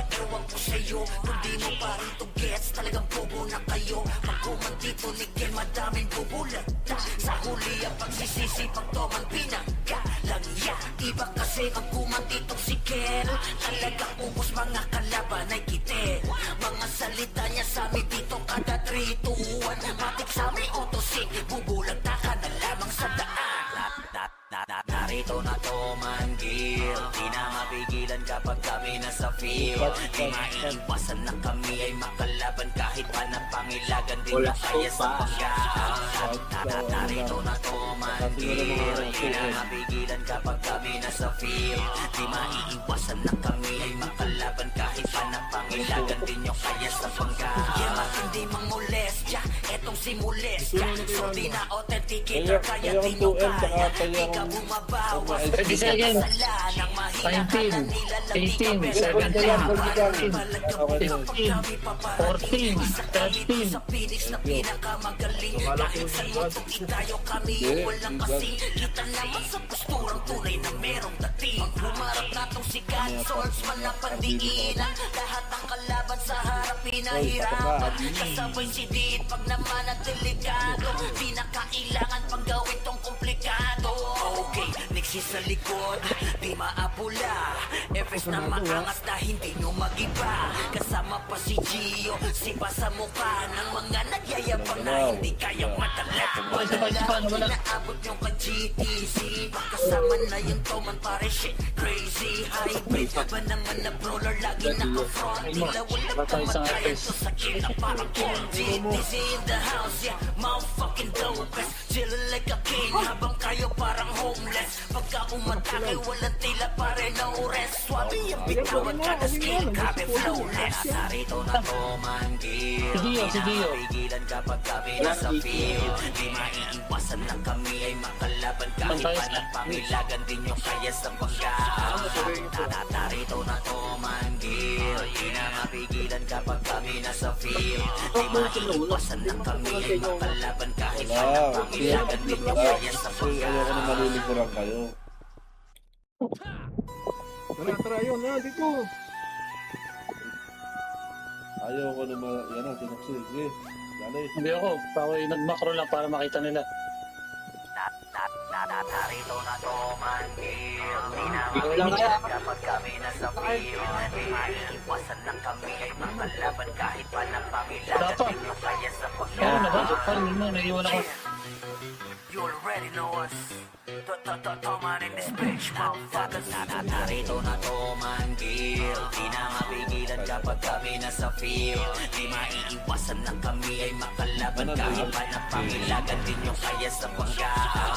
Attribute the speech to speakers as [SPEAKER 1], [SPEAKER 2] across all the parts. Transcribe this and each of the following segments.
[SPEAKER 1] ewan ko sa'yo. Kung di mo pa rin to gets, talagang bobo na kayo. Pagkuman dito ni Ken, madaming bubulat. Sa huli ang pagsisisi, pag to man pinagalang ya. Iba kasi magkuman dito si Ken, talagang ubos mga kalaban ay kitin. Mga salita niya sa amin dito kada 3 to 1. Matik sa amin autosig, bubulag na ka na lamang sa daan. Narito na to manggil, di na mapigilan kapag kami nasa field. Di maiiwasan na kami ay makalaban kahit pa na pangilagan din na kaya sa pagkaan. Narito na to manggil, di na mapigilan kapag kami nasa field. Di maiiwasan na kami ay makalaban kahit pa na pangilagan din nyo kaya sa pagkaan. Kaya matindi mang molestya, etong si molestya. So di na authenticator kaya di nyo kaya. Di ka bumabawas,
[SPEAKER 2] Ready second. 19, 18, 17, 18, 15, 14, 13.
[SPEAKER 1] sa Phoenix na pinakamagaling. Kahit sa lutong itayo kami walang kasing. Kita naman sa posturang tunay na merong dating. Humarap na tong sikat, swordsman na pandiinan. Lahat ng kalaban sa harap pinahirapan. Kasabay si Dit pag naman ang delikado. Di na kailangan pang gawin tong komplikado. Okay, niksi sa likod, di maapula. Efes na maangas na hindi nyo magiba. Kasama pa si Gio, sipa sa mukha ng mga nagyayabang na hindi kayang madala. Wala naabot nyo ka GTC. Kasama na yung Toman pare shit crazy. Hybrid ba naman na brawler lagi naka-front. Tila walang kamatayan to sa kill na parang Conji. GTC in the house, yeah, motherfucking dopest. Chillin' like a king habang kayo parang homeless. Pagka umatake walang tila pare no rest. Swabe yung bitawan kada skill, grabe flawless. Narito na to manggil, di na mapigilan kapag kami nasa field. Di maiiwasan na kami ay makalaban kahit pa ng pangilagan din nyo kaya sa pagkaan. Narito na to manggil, di na mapigilan kapag kami nasa field. Di maiiwasan na kami ay makalaban kahit pa ng pangilagan din nyo kaya sa pagkaan.
[SPEAKER 3] Ayoko na malilikuran kayo.
[SPEAKER 4] Tara, yun na, dito.
[SPEAKER 3] Ayoko na yan na, tinaksi. Sige, dali.
[SPEAKER 2] Hindi ako, nag-macro lang para makita nila.
[SPEAKER 1] Narito na to manggil, di na mapigilan kapag kami nasa field. Di maiiwasan na kami ay makalaban kahit pa ng pangilagan din nyo kaya sa
[SPEAKER 2] Oo, nabasok pa rin mo, naiwan ako.
[SPEAKER 1] You already know us. Toman in this bitch, motherfuckers. Narito na to manggil, di na mapigilan kapag kami nasa field. Di maiiwasan na kami ay makalaban kahit pa ng pangilagan din nyo kaya sa pagkaan.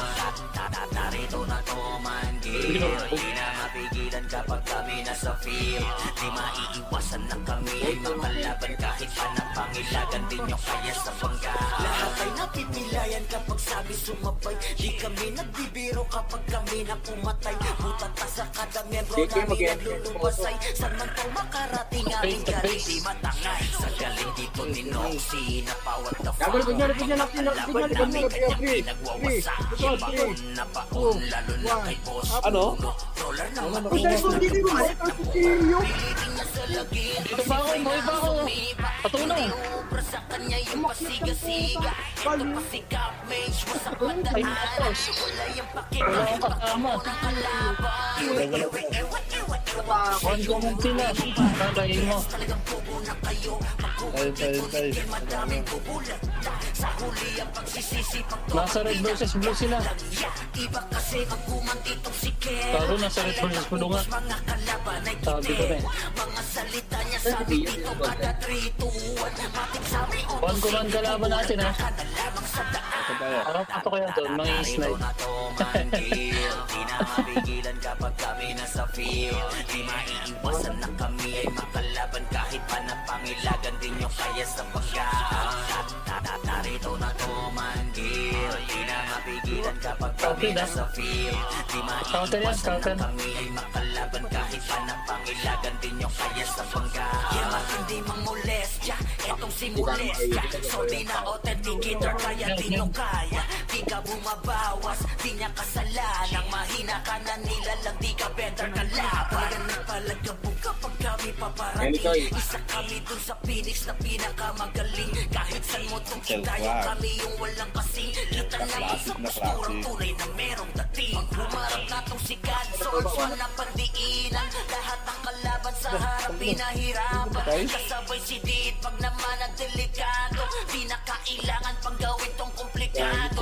[SPEAKER 1] Narito na to manggil, di na mapigilan kapag kami nasa field. Di maiiwasan na kami ay makalaban kahit pa ng pangilagan din nyo kaya sa pagkaan. Lahat ay napipilian kapag sabi sumabay. Di kami nagbibiro kapag kami na pumatay. Butata sa kada membro namin naglulubasay. Saan man to makarating aming galing di matangay. Sa galing dito ni Noxy napawat na fawat. Laban namin kanyang pinagwawasa. Yung baon na baon lalo na kay boss.
[SPEAKER 3] Ano?
[SPEAKER 1] Roller na matigas na tumalit na buka. Pilitin niya sa lagin.
[SPEAKER 2] Dito pa ako, boy pa ako. Patunaw.
[SPEAKER 1] Ubra sa kanya yung pasiga-siga. Ito pa si Cap Mage, wasak madaan. Wala yung pakita,
[SPEAKER 2] Kasama.
[SPEAKER 1] One
[SPEAKER 2] comment sila. Kagayin mo.
[SPEAKER 1] Talagang bobo na kayo.
[SPEAKER 3] Tayo.
[SPEAKER 1] Madaming bubulat. Sa huli ang pagsisisi.
[SPEAKER 2] Nasa red versus blue sila.
[SPEAKER 1] Iba kasi magkuman ditong si Ken.
[SPEAKER 2] Taro, nasa red versus blue nga.
[SPEAKER 1] Mga kalaban ay
[SPEAKER 2] Sabi ko
[SPEAKER 1] kitin.
[SPEAKER 2] rin.
[SPEAKER 1] Mga salita niya sabi dito kada 3 to 1. Matik sa amin
[SPEAKER 2] One command kalaban natin ha.
[SPEAKER 1] kada lamang sa daan.
[SPEAKER 3] Ito tayo.
[SPEAKER 2] Ako kaya doon, mga snipe.
[SPEAKER 1] Na to manggil, di na mapigilan kapag kami nasa field. Di maiiwasan na kami ay makalaban kahit pa na pangilagan din nyo kaya sa pagkaan. Narito na to manggil, di na mapigilan kapag kami nasa field. Di maiiwasan na kami ay makalaban kahit pa na pangilagan din nyo kaya sa pagkaan. Kaya matindi mang molestya, etong si molestya. So di na authenticator kaya di nyo kaya. Di ka bumabawas, di niya kasalanan. Mahina ka na nilalang, di ka better kalaban. Nagpalagabog kapag kami paparating. Isa kami dun sa Phoenix na pinakamagaling. Kahit saan mo tungkol tayo, kami yung walang kasing. Kita naman sa posturang tunay na merong dating. Humarap na tong si God, swords man na pandiinan. Lahat ng kalaban sa harap pinahirapan. Kasabay si Diit pag naman ang delikado. Di na kailangan pang gawin tong komplikado.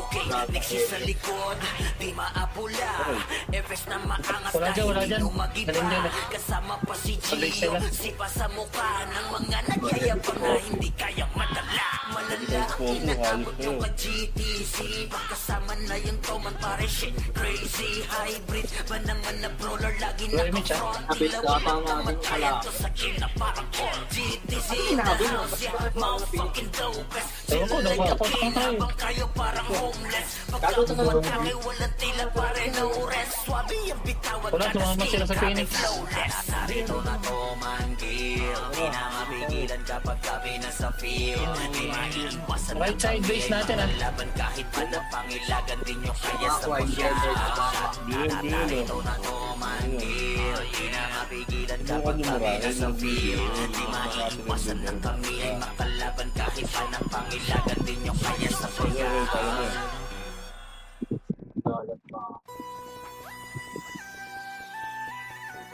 [SPEAKER 1] Okay, niksi sa likod, di maapula. Efes na maangas
[SPEAKER 2] Wala dyan, wala
[SPEAKER 1] dahil
[SPEAKER 2] dyan.
[SPEAKER 1] lumagiba.
[SPEAKER 2] Galing dyan.
[SPEAKER 1] Kasama pa si
[SPEAKER 2] Sabay
[SPEAKER 1] Gio,
[SPEAKER 2] sila.
[SPEAKER 1] sipa sa mukha ng mga nagyayabang na hindi kayang madala. Malala, inaabot yung ka-GTC. Pagkasama na yung Toman pare shit crazy. Hybrid ba naman na brawler, lagi
[SPEAKER 2] Wala, Mitch, ah.
[SPEAKER 1] naka-front. Ilawin na kamatayan to sa kill na parang all GTC in the house, yeah, motherfucking dopest.
[SPEAKER 2] Ewan ko, nakapot pa tayo.
[SPEAKER 1] Habang kayo parang homeless. Pagkakuman kami walang tila pare no rest. Swabe yung bitawan
[SPEAKER 2] Wala, tumama sila sa Phoenix.
[SPEAKER 1] Narito na Toman kill. Di na mapigilan kapag kami nasa field. Di maiiwasan
[SPEAKER 2] Right side base natin, ah.
[SPEAKER 1] laban kahit pa na pangilagan din nyo kaya sa pagyan. Narito na Toman kill. Di na mapigilan kapag kami nasa field. Di maiiwasan ng kami ay makalaban kahit pa na pangilagan din nyo kaya sa pagyan.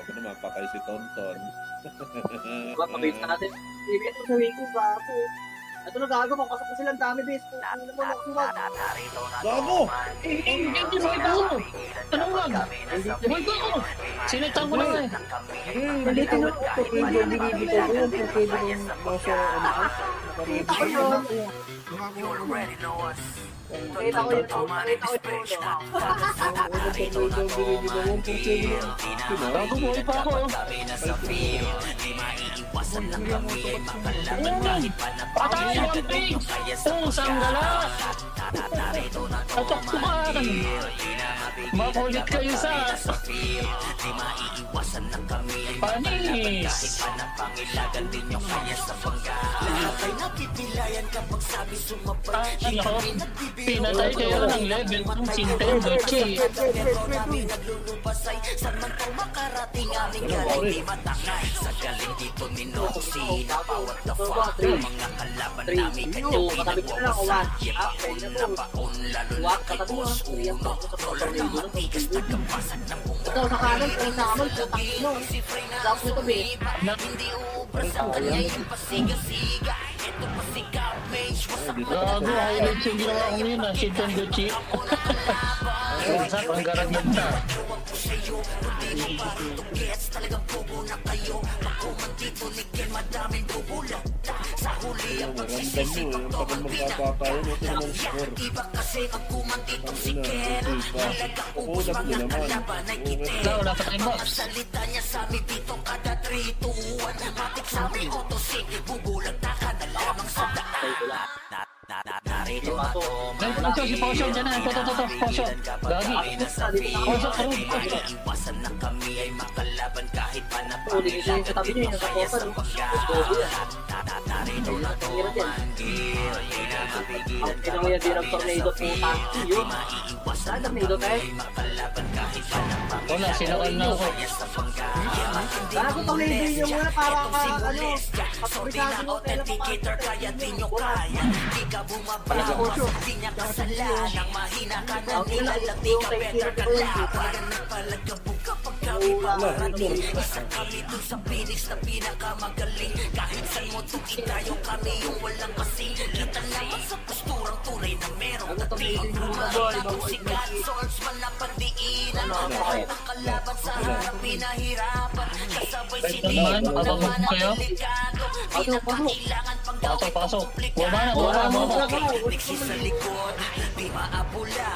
[SPEAKER 3] Ako naman, patay si Tonton.
[SPEAKER 5] Mapabase natin. Ito sa wing ko, bago. Ito na gago, papasok ko silang dami, base. Ano mo, nakasuwag.
[SPEAKER 3] Gago!
[SPEAKER 2] Hindi mo ito. Anong wag? Wag ko. Sinitang ko na nga eh.
[SPEAKER 4] Nandito na ako. Pwede yung binibitaw ko. Pwede yung nasa
[SPEAKER 5] Kita ko yun. Kita ko yun.
[SPEAKER 2] Bago buhay pa ako. Patay ang page! Pusang gala! Atok-tukan! Makulit kayo sa panis!
[SPEAKER 1] Ay napipilayan kapag sabi sumabay.
[SPEAKER 2] Ano? Pinatay kayo ng level ng Nintendo Chi.
[SPEAKER 1] Pero namin naglulubasay. Saan man to makarating aming galing di matangay. Sa galing dito ninoksi na bawat the fuck. Mga kalaban namin kanyang pinagwawasan. Yapaon na baon lalo na kay Boss Uno. Roller na matigas tagapasan ng bunga.
[SPEAKER 5] Ito sa kanan, kung sa kanan, putang ino. Tapos nito, base.
[SPEAKER 1] Hindi ubra sa kanya yung pasiga-siga. Ito pa si Garbage. Wasak
[SPEAKER 2] Gago, highlights yung ginawa ko ngayon ah, Nintendo Chi. Wasak, ang garagdag na.
[SPEAKER 1] talagang bobo na kayo. Makuman dito ni Ken, madaming bubulat. Sa huli ang pagsisisi, pagtawag
[SPEAKER 3] magkapatayo mo ito ng score.
[SPEAKER 1] Iba kasi magkuman dito si Ken. Talagang ubos mga kalaban ay kitin.
[SPEAKER 2] Wala pa tayong box.
[SPEAKER 1] Ang salita niya sa amin dito kada 3 to 1. Matik sa amin autosig, bubulag na ka na lamang sa daan. Narito na to.
[SPEAKER 2] Ito si Potion dyan na. Ito. Potion. Gagi. Potion, karun.
[SPEAKER 1] Iwasan na kami ay makalaban kahit pa na
[SPEAKER 5] Uli nito yung katabi niyo, yung nakaposan. Bobo yan.
[SPEAKER 1] Narito na to.
[SPEAKER 5] Hirap yan. Ang pinamaya din ang tornado, puta. Yun. Saan tornado, eh?
[SPEAKER 2] Wala, sinakal na ako.
[SPEAKER 5] Bago tornado yun yung muna para ka, ano, patribikado mo, pero
[SPEAKER 1] Authenticator kaya di nyo kaya. Di ka bumabawas, di niya kasalanan. Mahina ka na nilalang, di ka better ka laban. Nagpalagabog kapag kami paparating. Isa kami dun sa Phoenix na pinakamagaling. Kahit saan mo tuki tayo, kami yung walang kasing. Kita naman sa posturang tunay na merong dating. Humarap na si God, swordsman na pandiinan. Lahat ng kalaban sa harap pinahirapan. Kasabay si
[SPEAKER 2] naman,
[SPEAKER 1] Diego
[SPEAKER 2] abang
[SPEAKER 1] naman ang
[SPEAKER 2] kayo.
[SPEAKER 1] delikado. Di na kailangan pang gawin
[SPEAKER 2] Pasok.
[SPEAKER 1] komplikado.
[SPEAKER 2] Wala na.
[SPEAKER 1] Niksi sa likod, di maapula.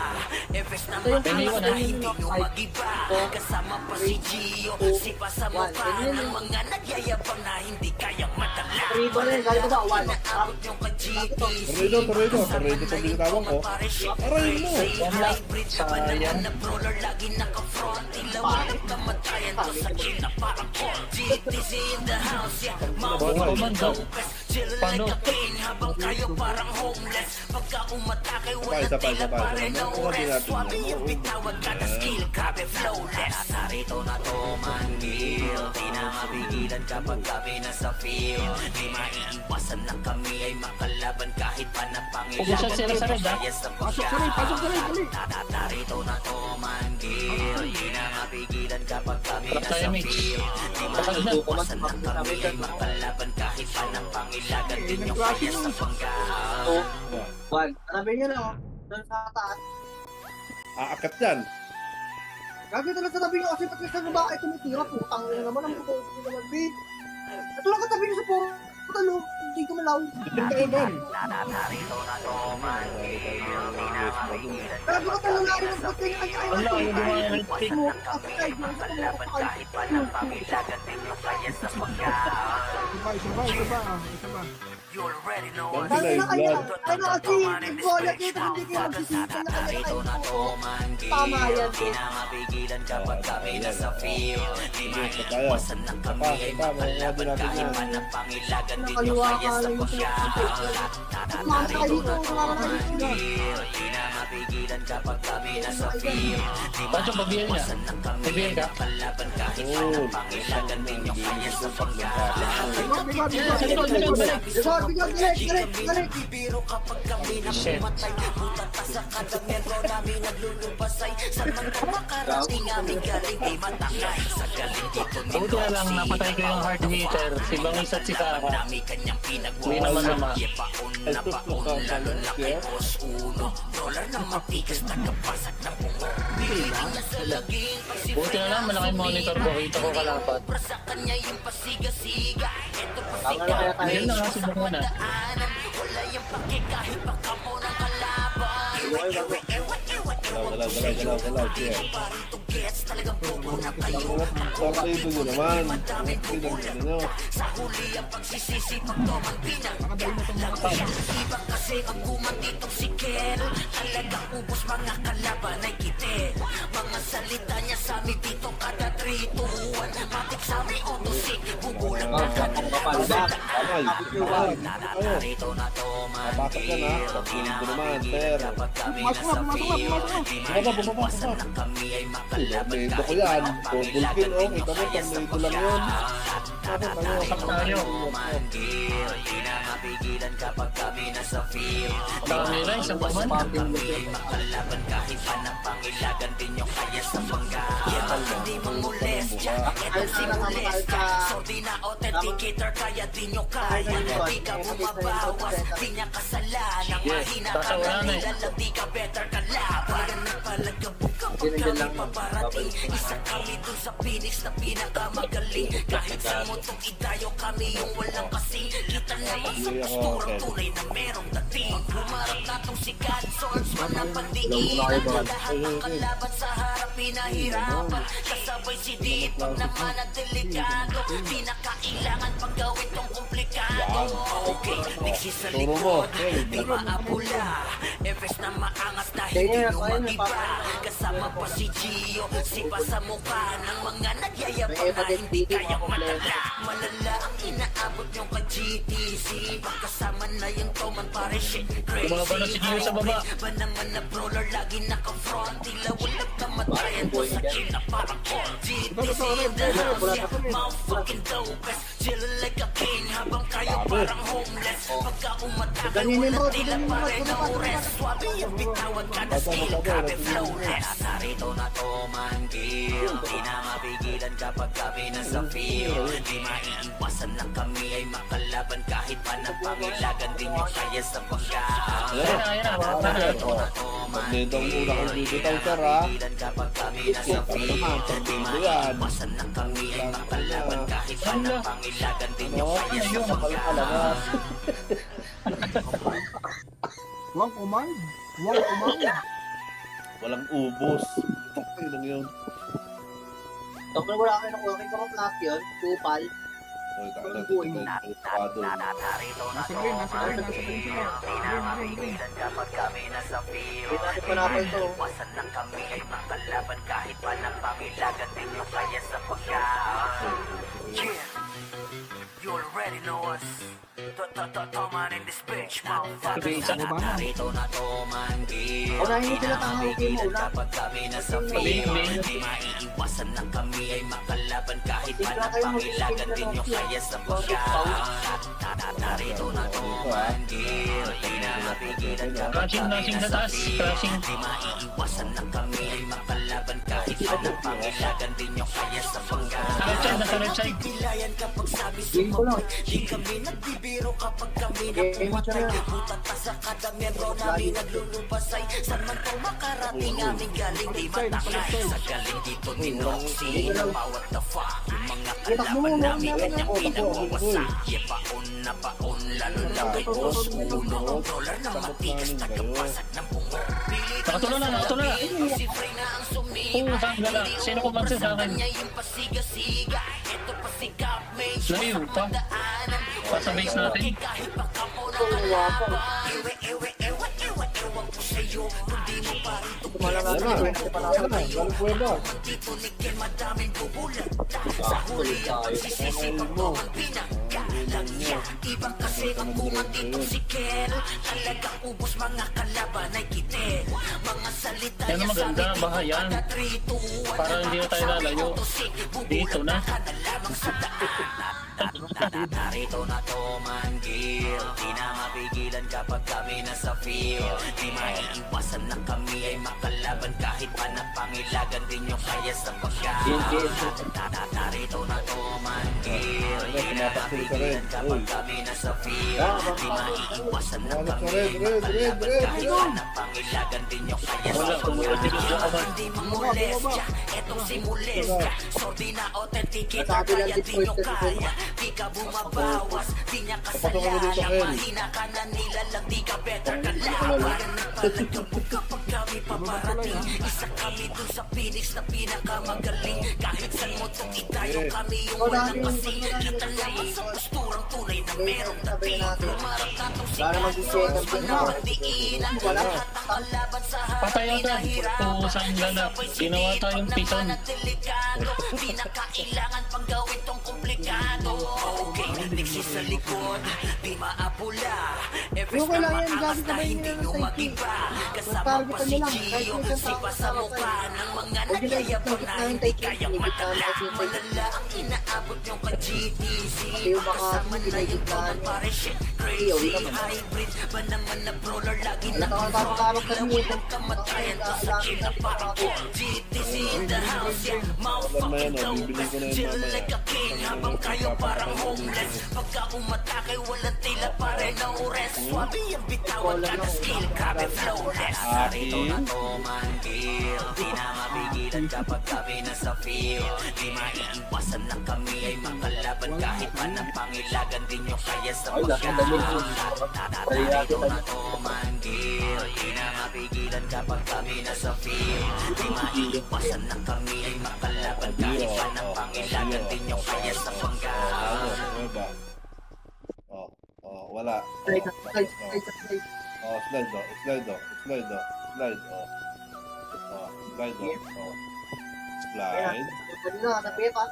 [SPEAKER 1] Efes na
[SPEAKER 2] Iniwan,
[SPEAKER 1] mataas na
[SPEAKER 2] ah.
[SPEAKER 1] hindi nyo magiba. Kasama pa si Gio, sipa sa mukha ng mga nagyayabang na hindi kayang madala.
[SPEAKER 5] Ribo na yun, galing ko ba? One.
[SPEAKER 1] Naabot nyo ka GTC.
[SPEAKER 3] Tornado pa binitawan ko. Aray mo!
[SPEAKER 1] Hybrid pa naman na brawler, lagi naka-front. Ilawin ang kamatayan to sa kill na parang all. GTC in the house, yeah. Mount
[SPEAKER 2] Command,
[SPEAKER 1] Lopez. Chill
[SPEAKER 2] Paano?
[SPEAKER 1] like a king habang kayo parang homeless. Pagka umatake, wala
[SPEAKER 3] Isa pa,
[SPEAKER 1] tila
[SPEAKER 3] isa pa.
[SPEAKER 1] pa rin na
[SPEAKER 3] Ano
[SPEAKER 1] ures.
[SPEAKER 3] natin
[SPEAKER 1] Swabe
[SPEAKER 3] yan?
[SPEAKER 1] yung bitawag kada skill, grabe flawless. Narito na to manggil, di na mapigilan kapag kami nasa field. Di maiiwasan na kami ay makalaban kahit pa na
[SPEAKER 2] Huwag mo siya sira sa red, ha?
[SPEAKER 5] Pasok sa rin, dali.
[SPEAKER 1] Narito na to manggil, di na mapigilan kapag kami
[SPEAKER 2] Trap tayo,
[SPEAKER 1] nasa
[SPEAKER 2] Mitch.
[SPEAKER 1] field. Di
[SPEAKER 2] Pasok na.
[SPEAKER 1] maiiwasan na kami ay makalaban kahit pa na pangilagan din yung kaya sa panggahan.
[SPEAKER 5] Oh, Juan, sabi niyo na, oh. Doon sa taas.
[SPEAKER 3] Aakat yan.
[SPEAKER 5] Gagawin talaga sa tabi niyo kasi pati sa babae tumitira, putang ina naman ang puto naman, B. Ito lang katabi niyo sa puro. Talo, hindi ko malaw.
[SPEAKER 1] Narito na to manggil, di na mapigilan
[SPEAKER 5] Gago ka talo lang yung puto niya.
[SPEAKER 2] Wala, yung dumaan ng pick.
[SPEAKER 1] makalaban kahit pa na pangilagan din yung kaya sa panggahan. You already know us.
[SPEAKER 5] Dami na kaya, ano kasi, nagbola dito, hindi kayo magsisita na kaya
[SPEAKER 1] Narito na to manggil,
[SPEAKER 5] Tama yan,
[SPEAKER 1] di na mapigilan kapag kami nasa field. Di maiiwasan na kami ay makalaban kahit pa na pangilagan din yung kaya sa panggahan. Narito na to manggil, di na mapigilan kapag kami nasa field. Di
[SPEAKER 2] Pancho, pabigyan niya.
[SPEAKER 1] maiiwasan na kami
[SPEAKER 2] Pabigyan
[SPEAKER 1] ay
[SPEAKER 2] ka.
[SPEAKER 1] makalaban kahit pa na pangilagan din yung kaya sa panggahan.
[SPEAKER 2] Sa likod, sa likod, sa likod.
[SPEAKER 5] Direct.
[SPEAKER 1] Bibiro kapag kami na
[SPEAKER 2] Shit.
[SPEAKER 1] pumatay. Butat pa sa kada metro namin naglulupasay. Saan man ka makarating aming galing di matangay. Sa galing dito
[SPEAKER 2] Buti na lang napatay ko yung hard hitter, si Bangis at si Kara.
[SPEAKER 1] Nami kanyang
[SPEAKER 2] Hindi naman
[SPEAKER 1] pinagwawasan.
[SPEAKER 2] naman.
[SPEAKER 1] Yepaon na paon lalo na kay Boss Uno. Dollar na matigas tagapasag ng bungo. Bibigyan niya sa laging pagsifrey.
[SPEAKER 2] Buti na lang, malaking monitor ko, kita ko kalapat.
[SPEAKER 1] Para sa kanya yung pasiga-siga. Ito
[SPEAKER 5] Tama na kaya tayo.
[SPEAKER 2] Ayun na nga si Bangona.
[SPEAKER 1] wala yung pake kahit pagkamo ng kalaban.
[SPEAKER 3] Wala. Siya.
[SPEAKER 1] Parang to gets talagang bobo na kayo.
[SPEAKER 3] Partido nyo naman. Partido nyo.
[SPEAKER 1] Sa huli ang pagsisisi pag tomang pinaglalagyan. Iba kasi ang guman ditong si Kel. Talagang ubos mga kalaban ay kitil. Mga salita niya sa amin dito kada 3 to 1. Matik sa amin autosik. Bubulang na Narito na to
[SPEAKER 3] Napasok yan ha. Partido naman, sir.
[SPEAKER 1] kapag kami nasa field. Di maiiwasan na kami ay makalaban
[SPEAKER 3] Tornado ko yan. Double kill, oh. Kita mo, tornado lang yun.
[SPEAKER 2] Tayo.
[SPEAKER 1] manggil. Di na mapigilan kapag kami nasa field.
[SPEAKER 2] Dami na, isang buwan.
[SPEAKER 1] Kami ay makalaban kahit pa na pangilagan din yung kaya sa panggahan. Yan hindi mangolestya. Itong si molestya. So di na authenticator kaya di nyo kaya. Di ka bumabawas. Di niya kasalanan. Mahina ka
[SPEAKER 2] Kaso wala
[SPEAKER 1] na
[SPEAKER 2] na eh.
[SPEAKER 1] nila. Di ka better ka laban. Nagpalagabog kapag kami paparating. Isa kami dun sa Phoenix na pinakamagaling. Kahit sa motong idayo kami yung walang kasing. Kita naman sa posturang tunay na merong dating. Humarap na tong si God Swordsman ng pandiinan. Lahat ng kalaban sa harap pinahirapan. Kasabay si Dit pag naman ang delikado. Di na kailangan pang gawin tong komplikado. Okay, mixi sa likod, di maapula. Efes na maangas dahil di lumagiba. Kasama pa si Gio, sipa sa mukha ng mga nagyayabang na hindi kayang malala. Malala ang inaabot yung ka-GTC. Pagkasama na yung Toman pare shit crazy.
[SPEAKER 2] Bumaba na si Gio sa baba.
[SPEAKER 1] Ba naman na brawler lagi naka-front. Tila walang kamatayan ko sa kill na parang all GTC in the house, yeah, motherfucking dopest. Chillin' like a king habang kayo parang homeless. Pagka umatake wala tila pa rin ang ures. Swabe yung bitawag kada skill, grabe flawless. Narito na to manggil, di na mapigilan kapag kami nasa field. Di maiiwasan na kami ay makalaban kahit pa na pangilagan din yung kaya sa panggahan.
[SPEAKER 2] Ayun na, ayun na, baka na.
[SPEAKER 1] Narito na to
[SPEAKER 3] Tornado ang una kong bibitaw, sir ha.
[SPEAKER 1] kapag kami nasa field. Di maiiwasan na kami ay makalaban kahit pa na pangilagan din yung kaya sa panggahan.
[SPEAKER 5] Huwag kumain.
[SPEAKER 3] Walang ubos. Takay lang yun.
[SPEAKER 5] Tapos wala kayo nakuha kayo mga flat yun, kupal.
[SPEAKER 3] Oy, kakala dito kayo palipado.
[SPEAKER 1] Narito na to manggil, di na mapigilan kapag kami nasa field.
[SPEAKER 5] Hindi natin panapal ito.
[SPEAKER 1] Iwasan na kami ay makalaban kahit pa na pangilagan din yung kaya sa pagkain. Yeah, you already know us. Toman in this bitch, motherfucker.
[SPEAKER 2] Sabi isa.
[SPEAKER 1] Narito na Toman, deal.
[SPEAKER 4] Unahin mo sila tanga, okay mo, wala.
[SPEAKER 1] Kapag kami nasa field, di maiiwasan na kami ay makalaban kahit pa na pangilagan din yung kaya sa pagkaan. Narito na Toman, deal. Di na mapigilan kapag
[SPEAKER 2] Crashing,
[SPEAKER 1] kami
[SPEAKER 2] crashing sa
[SPEAKER 1] nasa
[SPEAKER 2] taas.
[SPEAKER 1] field.
[SPEAKER 2] Crashing.
[SPEAKER 1] Di maiiwasan na kami ay makalaban kahit pa na pangilagan din yung kaya sa pagkaan.
[SPEAKER 2] Sa left side, nasa left side.
[SPEAKER 1] Bilayan kapag sabi
[SPEAKER 4] Game ko lang.
[SPEAKER 1] sumaboy, di kami nagbibiro kapag kami
[SPEAKER 4] Game
[SPEAKER 1] napumatay.
[SPEAKER 4] ko lang.
[SPEAKER 1] Butat pa sa kada miyembro namin naglulupasay. Saan man to makarating aming galing di matangay. Sa galing dito dinoksi na what the fuck. Yung mga kalaban namin kanyang pinagwawasak. Paon na paon, lalo lang kay boss uno. Dollar na matigas, tagapasag ng bungo.
[SPEAKER 2] Nakatulong na, nakatulong na.
[SPEAKER 1] Si Frey na ang sumiba.
[SPEAKER 2] Oo, saan gala? Sino kumansin sa akin?
[SPEAKER 1] Kanya yung pasiga-siga. Ito pa si Cap Mage.
[SPEAKER 2] Layo pa. Pasa base natin.
[SPEAKER 1] Kahit baka mo na kalaban. Ewan ko sa'yo. Kung di mo pa rin ito
[SPEAKER 3] Yan na. Yan na. Walang pwede.
[SPEAKER 1] dito ni Ken, madaming bubulat. Sa huli ang pagsisisi pag to ang pinagkalang niya. Iba kasi ang kumandito si Ken. Talagang ubos mga kalaban ay kitin. Mga salita
[SPEAKER 2] Yan ang maganda, bahayan. Para hindi na tayo lalayo. Dito na.
[SPEAKER 1] Narito na Toman, Gil. Di na mapigilan kapag kami nasa field. Di maiiwasan na kami ay makalaban kahit pa na pangilagan din yung kaya sa pagkaan. Narito na Toman, Gil. Di na mapigilan kapag kami nasa field. Di maiiwasan na kami ay makalaban kahit pa na pangilagan din yung kaya sa
[SPEAKER 2] Wala, tumulad din yung kaban.
[SPEAKER 1] Hindi mamolestya, etong si Molestya. Sordi na authenticate, kaya di nyo kaya. Di ka bumabawas, di niya kasalanan. Mahina ka na nilalang, di ka better ka laban. Nagpalagabog kapag kami paparating. Isa kami dun sa Phoenix na pinakamagaling. Kahit saan mo itong itayo, kami yung walang kasing. Kita naman sa posturang tunay na merong dating. Lumarap na itong si Gasol, manawang diinan. Lahat ng kalaban sa
[SPEAKER 2] Patay
[SPEAKER 1] harap,
[SPEAKER 2] agad. Oo, saan gala? Ginawa tayong pison.
[SPEAKER 1] Di na kailangan pang gawin tong komplikado. Okay, niksi sa likod, di maapula. Every
[SPEAKER 5] Yung kailangan
[SPEAKER 1] naman angas
[SPEAKER 5] gagawin
[SPEAKER 1] na
[SPEAKER 5] kamay
[SPEAKER 1] hindi
[SPEAKER 5] nila ng
[SPEAKER 1] nyo
[SPEAKER 5] safety.
[SPEAKER 1] magiba. Kasama
[SPEAKER 5] Targetan
[SPEAKER 1] pa si
[SPEAKER 5] nyo lang, kahit
[SPEAKER 1] Gio,
[SPEAKER 5] yung isang
[SPEAKER 1] sipa
[SPEAKER 5] tao
[SPEAKER 1] sa
[SPEAKER 5] sa
[SPEAKER 1] mukha
[SPEAKER 5] side.
[SPEAKER 1] ng mga
[SPEAKER 5] Huwag nila
[SPEAKER 1] nagyayabang na
[SPEAKER 5] targetan ng
[SPEAKER 1] hindi
[SPEAKER 5] safety,
[SPEAKER 1] kayang
[SPEAKER 5] hindi
[SPEAKER 1] matala.
[SPEAKER 5] tama yung safety.
[SPEAKER 1] Malala ang inaabot nyo ka GTC.
[SPEAKER 5] Yung mga
[SPEAKER 1] Kasama na yung
[SPEAKER 5] pinagiglaan
[SPEAKER 1] toman
[SPEAKER 5] nyo.
[SPEAKER 1] pare shit.
[SPEAKER 5] Iyo,
[SPEAKER 1] Crazy,
[SPEAKER 5] yun naman.
[SPEAKER 1] hybrid, ba naman na brawler lagi na
[SPEAKER 5] Nakakapagkakapag sa inyo.
[SPEAKER 1] walang kamatayan to sa kinapako. GTC in the house, yeah, motherfucking dopeless. Chill like a king habang kayo parang homeless. Pagka umatake, walang tila pare no rest. Swabe yung bitawan kada skill, grabe flawless. Narito na Toman, Gil. Di na mapigilan kapag kami nasa field. Di maiiwasan na kami ay makalaban kahit pa na pangilagan din yung kaya sa pagkaan. Narito na Toman, Gil. Di na mapigilan kapag kami nasa field. Di maiiwasan na kami ay makalaban kahit pa na pangilagan din yung kaya sa pagkaan.
[SPEAKER 3] Diba? Oh, oh, wala.
[SPEAKER 5] Slide, slide, slide, slide.
[SPEAKER 3] Oh, slide do. Slide do. Slide do. Slide. Oh. Oh, slide do. Oh. Slide.
[SPEAKER 5] Kanina, sa pepa.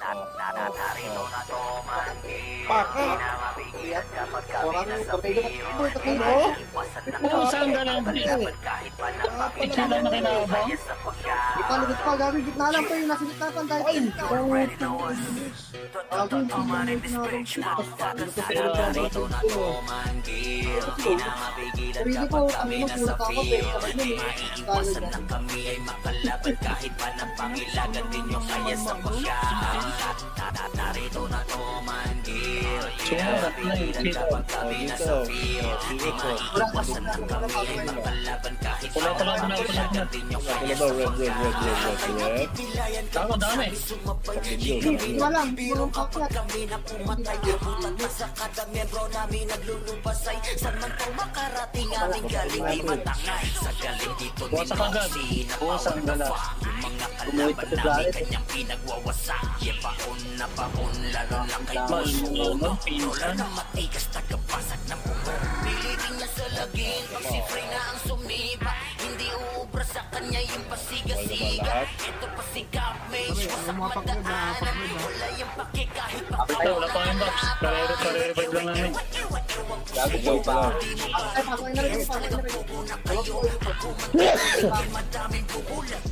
[SPEAKER 1] Narito na Toman, Gil.
[SPEAKER 3] Paka!
[SPEAKER 1] Di na mapigilan kapag kami
[SPEAKER 5] Orang
[SPEAKER 1] nasa
[SPEAKER 5] kapatid ko,
[SPEAKER 1] field.
[SPEAKER 5] kapatid
[SPEAKER 1] Di
[SPEAKER 5] ko.
[SPEAKER 1] maiiwasan na
[SPEAKER 2] Oo, saan gala?
[SPEAKER 1] makalaban kahit pa na
[SPEAKER 2] Ito lang na kinabang.
[SPEAKER 1] kaya sa pagkaan.
[SPEAKER 5] Ipalugod pa, gagawin gitna lang pa yung nasa gitna pa. Dahil
[SPEAKER 1] Already know us. Toman in this bitch, motherfuckers. Narito na Toman, Gil. Di na mapigilan kapag kami nasa field. Di maiiwasan na kami ay makalaban kahit pa na pangilagan din yung kaya sa pagkaan. Narito na Toman, Gil. Di na mapigilan kapag kami nasa field. Di maiiwasan na kami ay makalaban kahit pa na pangilagan din yung kaya sa pagkaan.
[SPEAKER 2] Tama, dami.
[SPEAKER 5] Hindi lang, walang kakyat.
[SPEAKER 1] Kami na pumatay, butat na sa kada miyembro namin naglulupasay. Saan man to makarating aming galing di matangay. Sa galing dito
[SPEAKER 2] Buwasak agad. Buwasak ang gala.
[SPEAKER 1] yung mga kalaban namin kanyang pinagwawasak. Paon na paon, lalo lang kay boss uno. Roller na matigas, tagapasag ng bungo. Pilitin niya sa laging, pag si Frey na ang sumiba. Hindi uubra sa kanya yung pasiga-siga.
[SPEAKER 3] lahat.
[SPEAKER 1] Ito pa si Capmage, wasak madaanan. Wala yung pake kahit pa
[SPEAKER 2] Ay, wala pa yung box. Karere-revive lang namin.
[SPEAKER 3] Gago daw pa lang.
[SPEAKER 5] Ay, pasok na rin. Pasok na rin.
[SPEAKER 1] Madaming bubulat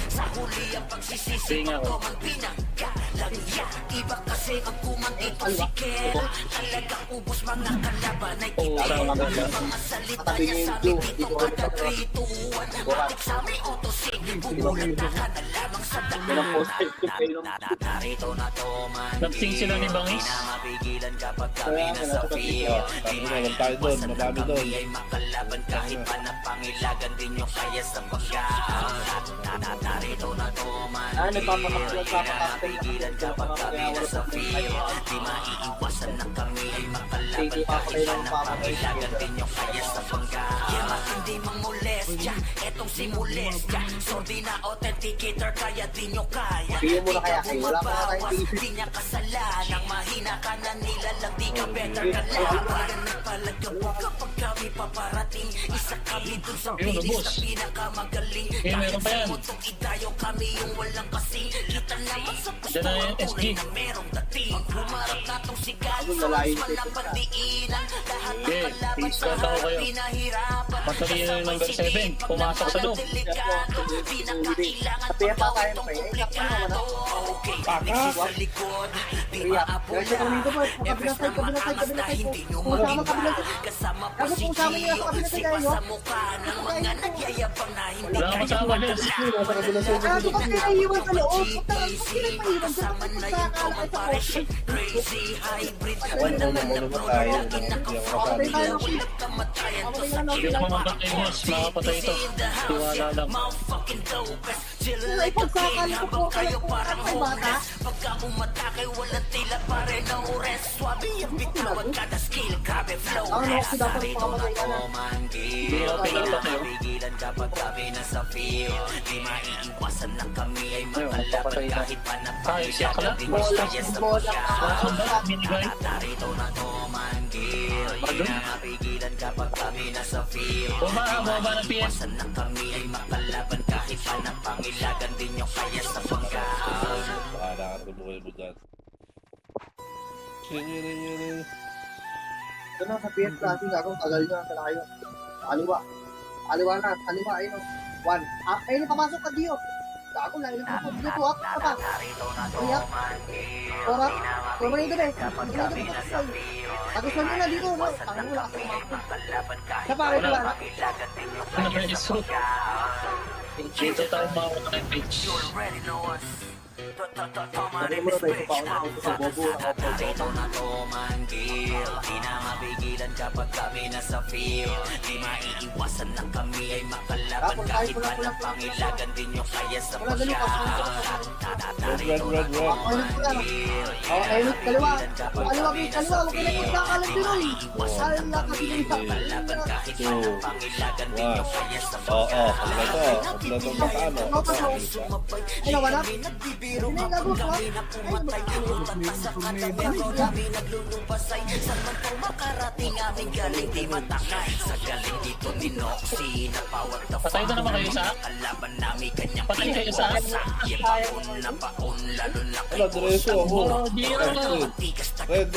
[SPEAKER 1] sa huli ang pagsisisi
[SPEAKER 2] Singa ko.
[SPEAKER 1] man pinagalagya. Iba kasi ang kumandito si Kel. Talagang ubos mga kalaban ay
[SPEAKER 2] Oo, tama ka ba?
[SPEAKER 1] mga salita niya sa amin dito kada 3-2-1. Matik sa may autosig, bubulat ka na lamang sa daan. Narito na to man.
[SPEAKER 2] Napsing sila ni Bangis.
[SPEAKER 1] Mapigilan kapag kami nasa field.
[SPEAKER 3] Tangin na, wala tayo doon. Madami doon.
[SPEAKER 1] Ay makalaban kahit pa na pangilagan din yung kaya sa pagkaan. Narito na to man. Napigilan kapag kami nasa field. Di maiiwasan na kami ay makalaban kahit pa na pangilagan din yung kaya sa pagkaan. Yamak hindi mangolestya, etong si molestya. Sordi na authenticator kaya di nyo kaya.
[SPEAKER 5] Bigyan mo na kaya
[SPEAKER 1] Di ka
[SPEAKER 5] kayo. Wala pa nga tayong
[SPEAKER 1] bumabawas,
[SPEAKER 5] tingin.
[SPEAKER 1] di niya kasalanang mahina ka na nila lang di ka better ka laban. Nagpalagabog kapag kami paparating. Isa kami dun sa
[SPEAKER 2] Ayun,
[SPEAKER 1] bilis
[SPEAKER 2] boss.
[SPEAKER 1] na pinakamagaling.
[SPEAKER 2] Eh, meron pa yan.
[SPEAKER 1] Mutong idayo kami yung walang kasing. Kita naman sa
[SPEAKER 2] Diyan na yung
[SPEAKER 1] pusto
[SPEAKER 2] SG.
[SPEAKER 1] na merong dating. Humarap na tong sigat
[SPEAKER 5] Ano,
[SPEAKER 1] sa
[SPEAKER 5] lalayo
[SPEAKER 1] mas
[SPEAKER 5] dito
[SPEAKER 1] malapagdiinan. Lahat ng
[SPEAKER 2] Okay,
[SPEAKER 1] kalaban
[SPEAKER 2] please,
[SPEAKER 1] sa
[SPEAKER 2] kanta ko
[SPEAKER 1] harap
[SPEAKER 2] kayo.
[SPEAKER 1] pinahirapan.
[SPEAKER 2] Matalino yung number 7. Pumasok sa loob.
[SPEAKER 1] Delikado, di na kailangan
[SPEAKER 5] Kaya pa tayo
[SPEAKER 1] itong
[SPEAKER 5] pa eh.
[SPEAKER 1] komplikado. Okay, mixes sa likod, di
[SPEAKER 5] Kaya,
[SPEAKER 1] maapoy
[SPEAKER 5] kaya siya dito po.
[SPEAKER 1] Efes
[SPEAKER 5] Kabilang
[SPEAKER 1] na
[SPEAKER 5] side,
[SPEAKER 1] mataas
[SPEAKER 5] kabilang
[SPEAKER 1] na
[SPEAKER 5] side
[SPEAKER 1] hindi nyo
[SPEAKER 5] po. Kasama
[SPEAKER 1] makita.
[SPEAKER 5] kabilang
[SPEAKER 1] Kasama pa
[SPEAKER 5] Kasi
[SPEAKER 1] si
[SPEAKER 5] kung sama niya sa
[SPEAKER 1] Gio,
[SPEAKER 5] kabilang
[SPEAKER 1] sipa
[SPEAKER 5] side, no?
[SPEAKER 1] sa mukha ng mga nagyayabang na hindi
[SPEAKER 2] Wala kang kasama, Jess.
[SPEAKER 5] Nasa kabilang side. Kaya kapag pinaiiwan sa loob, pag pinaiiwan sa
[SPEAKER 1] kasama na yung common parishin. Crazy hybrid,
[SPEAKER 3] Ano
[SPEAKER 1] naman
[SPEAKER 3] naman
[SPEAKER 1] na
[SPEAKER 3] naman
[SPEAKER 1] pro,
[SPEAKER 3] tayo.
[SPEAKER 1] lagi nakafront.
[SPEAKER 5] Patay tayo.
[SPEAKER 1] Walang kamatayan to sa
[SPEAKER 2] Hindi ako mamatay, boss. Makapatay ito. Tiwala lang.
[SPEAKER 1] Motherfucking dopest. Chill
[SPEAKER 5] Kung
[SPEAKER 1] like a
[SPEAKER 5] ipagsakal
[SPEAKER 1] king
[SPEAKER 5] ko
[SPEAKER 1] habang
[SPEAKER 5] po
[SPEAKER 1] kayo
[SPEAKER 5] kayo
[SPEAKER 1] parang
[SPEAKER 5] kay bata.
[SPEAKER 1] homeless. Pagka umatake, walang tila pare no rest. Swabe yung bitawan kada skill, grabe flow.
[SPEAKER 5] Ano, kasi dapat
[SPEAKER 1] Narito na
[SPEAKER 5] pamamatay ka na.
[SPEAKER 1] tumanggi.
[SPEAKER 2] Hindi ako pinapatay.
[SPEAKER 1] Napigilan kapag kami nasa field. Di maiiwasan na kami ay makalaban kahit pa na
[SPEAKER 2] Ay, siya ka lang.
[SPEAKER 1] di mo kaya sa pagkaan.
[SPEAKER 2] Ang bag, binigay.
[SPEAKER 1] Narito na tumanggil. Di na mapigilan kapag kami nasa field.
[SPEAKER 2] Bumaba ng PM.
[SPEAKER 1] Iwasan na kami ay makalaban kahit pa na pangilagan din nyo kaya sa pagkaan.
[SPEAKER 3] Bahala ka na buhay mo dyan. Yun.
[SPEAKER 5] Ito na sa PS natin, gagawin tagal nyo sa layo. Kaliwa. Kaliwa na, kaliwa, ayun o. 1. Ayun, papasok ka, Dio. Gago, layo lang ako. Dito, up, pa. Iyak. Ora. Ora na ito, be. Ora na ito, tapos lang na dito, no? Tangan mo, lakas kumakot. Sa pare, wala na.
[SPEAKER 2] Ano ba yung suit? Dito tayo makakuha ng page.
[SPEAKER 5] Ano mo na tayo sa pauna ko sa bobo.
[SPEAKER 1] Narito na tumanggil. Di na mapigilan kapag kami nasa field. Di maiiwasan na kami ay makalaban kahit pa na pangilagan din nyo kaya sa pagkaan. Narito na tumanggil.
[SPEAKER 5] Ayun, kaliwa. Kaliwa, kaliwa. Huwag ka na magkakalang Pinoy. Kala ka Pinoy sa
[SPEAKER 1] Makalaban kahit pa na pangilagan din nyo kaya sa
[SPEAKER 3] Oo,
[SPEAKER 1] pagkaan.
[SPEAKER 3] kompleto magkano.
[SPEAKER 5] Ay, nawala.
[SPEAKER 1] Nagbibiro ako kami na pumatay. Utat sa katawan ko kami naglulupasay. Saan man po makarating aming galing di matakay. Sa galing dito ni Noxy na power the
[SPEAKER 2] Patay na naman kayo sa?
[SPEAKER 1] Kalaban namin kanyang
[SPEAKER 2] Patay kayo sa?
[SPEAKER 1] Baon na baon lalo na
[SPEAKER 3] Wala, diretso ako.
[SPEAKER 2] Oh, Dio.
[SPEAKER 1] tigas na
[SPEAKER 3] Red.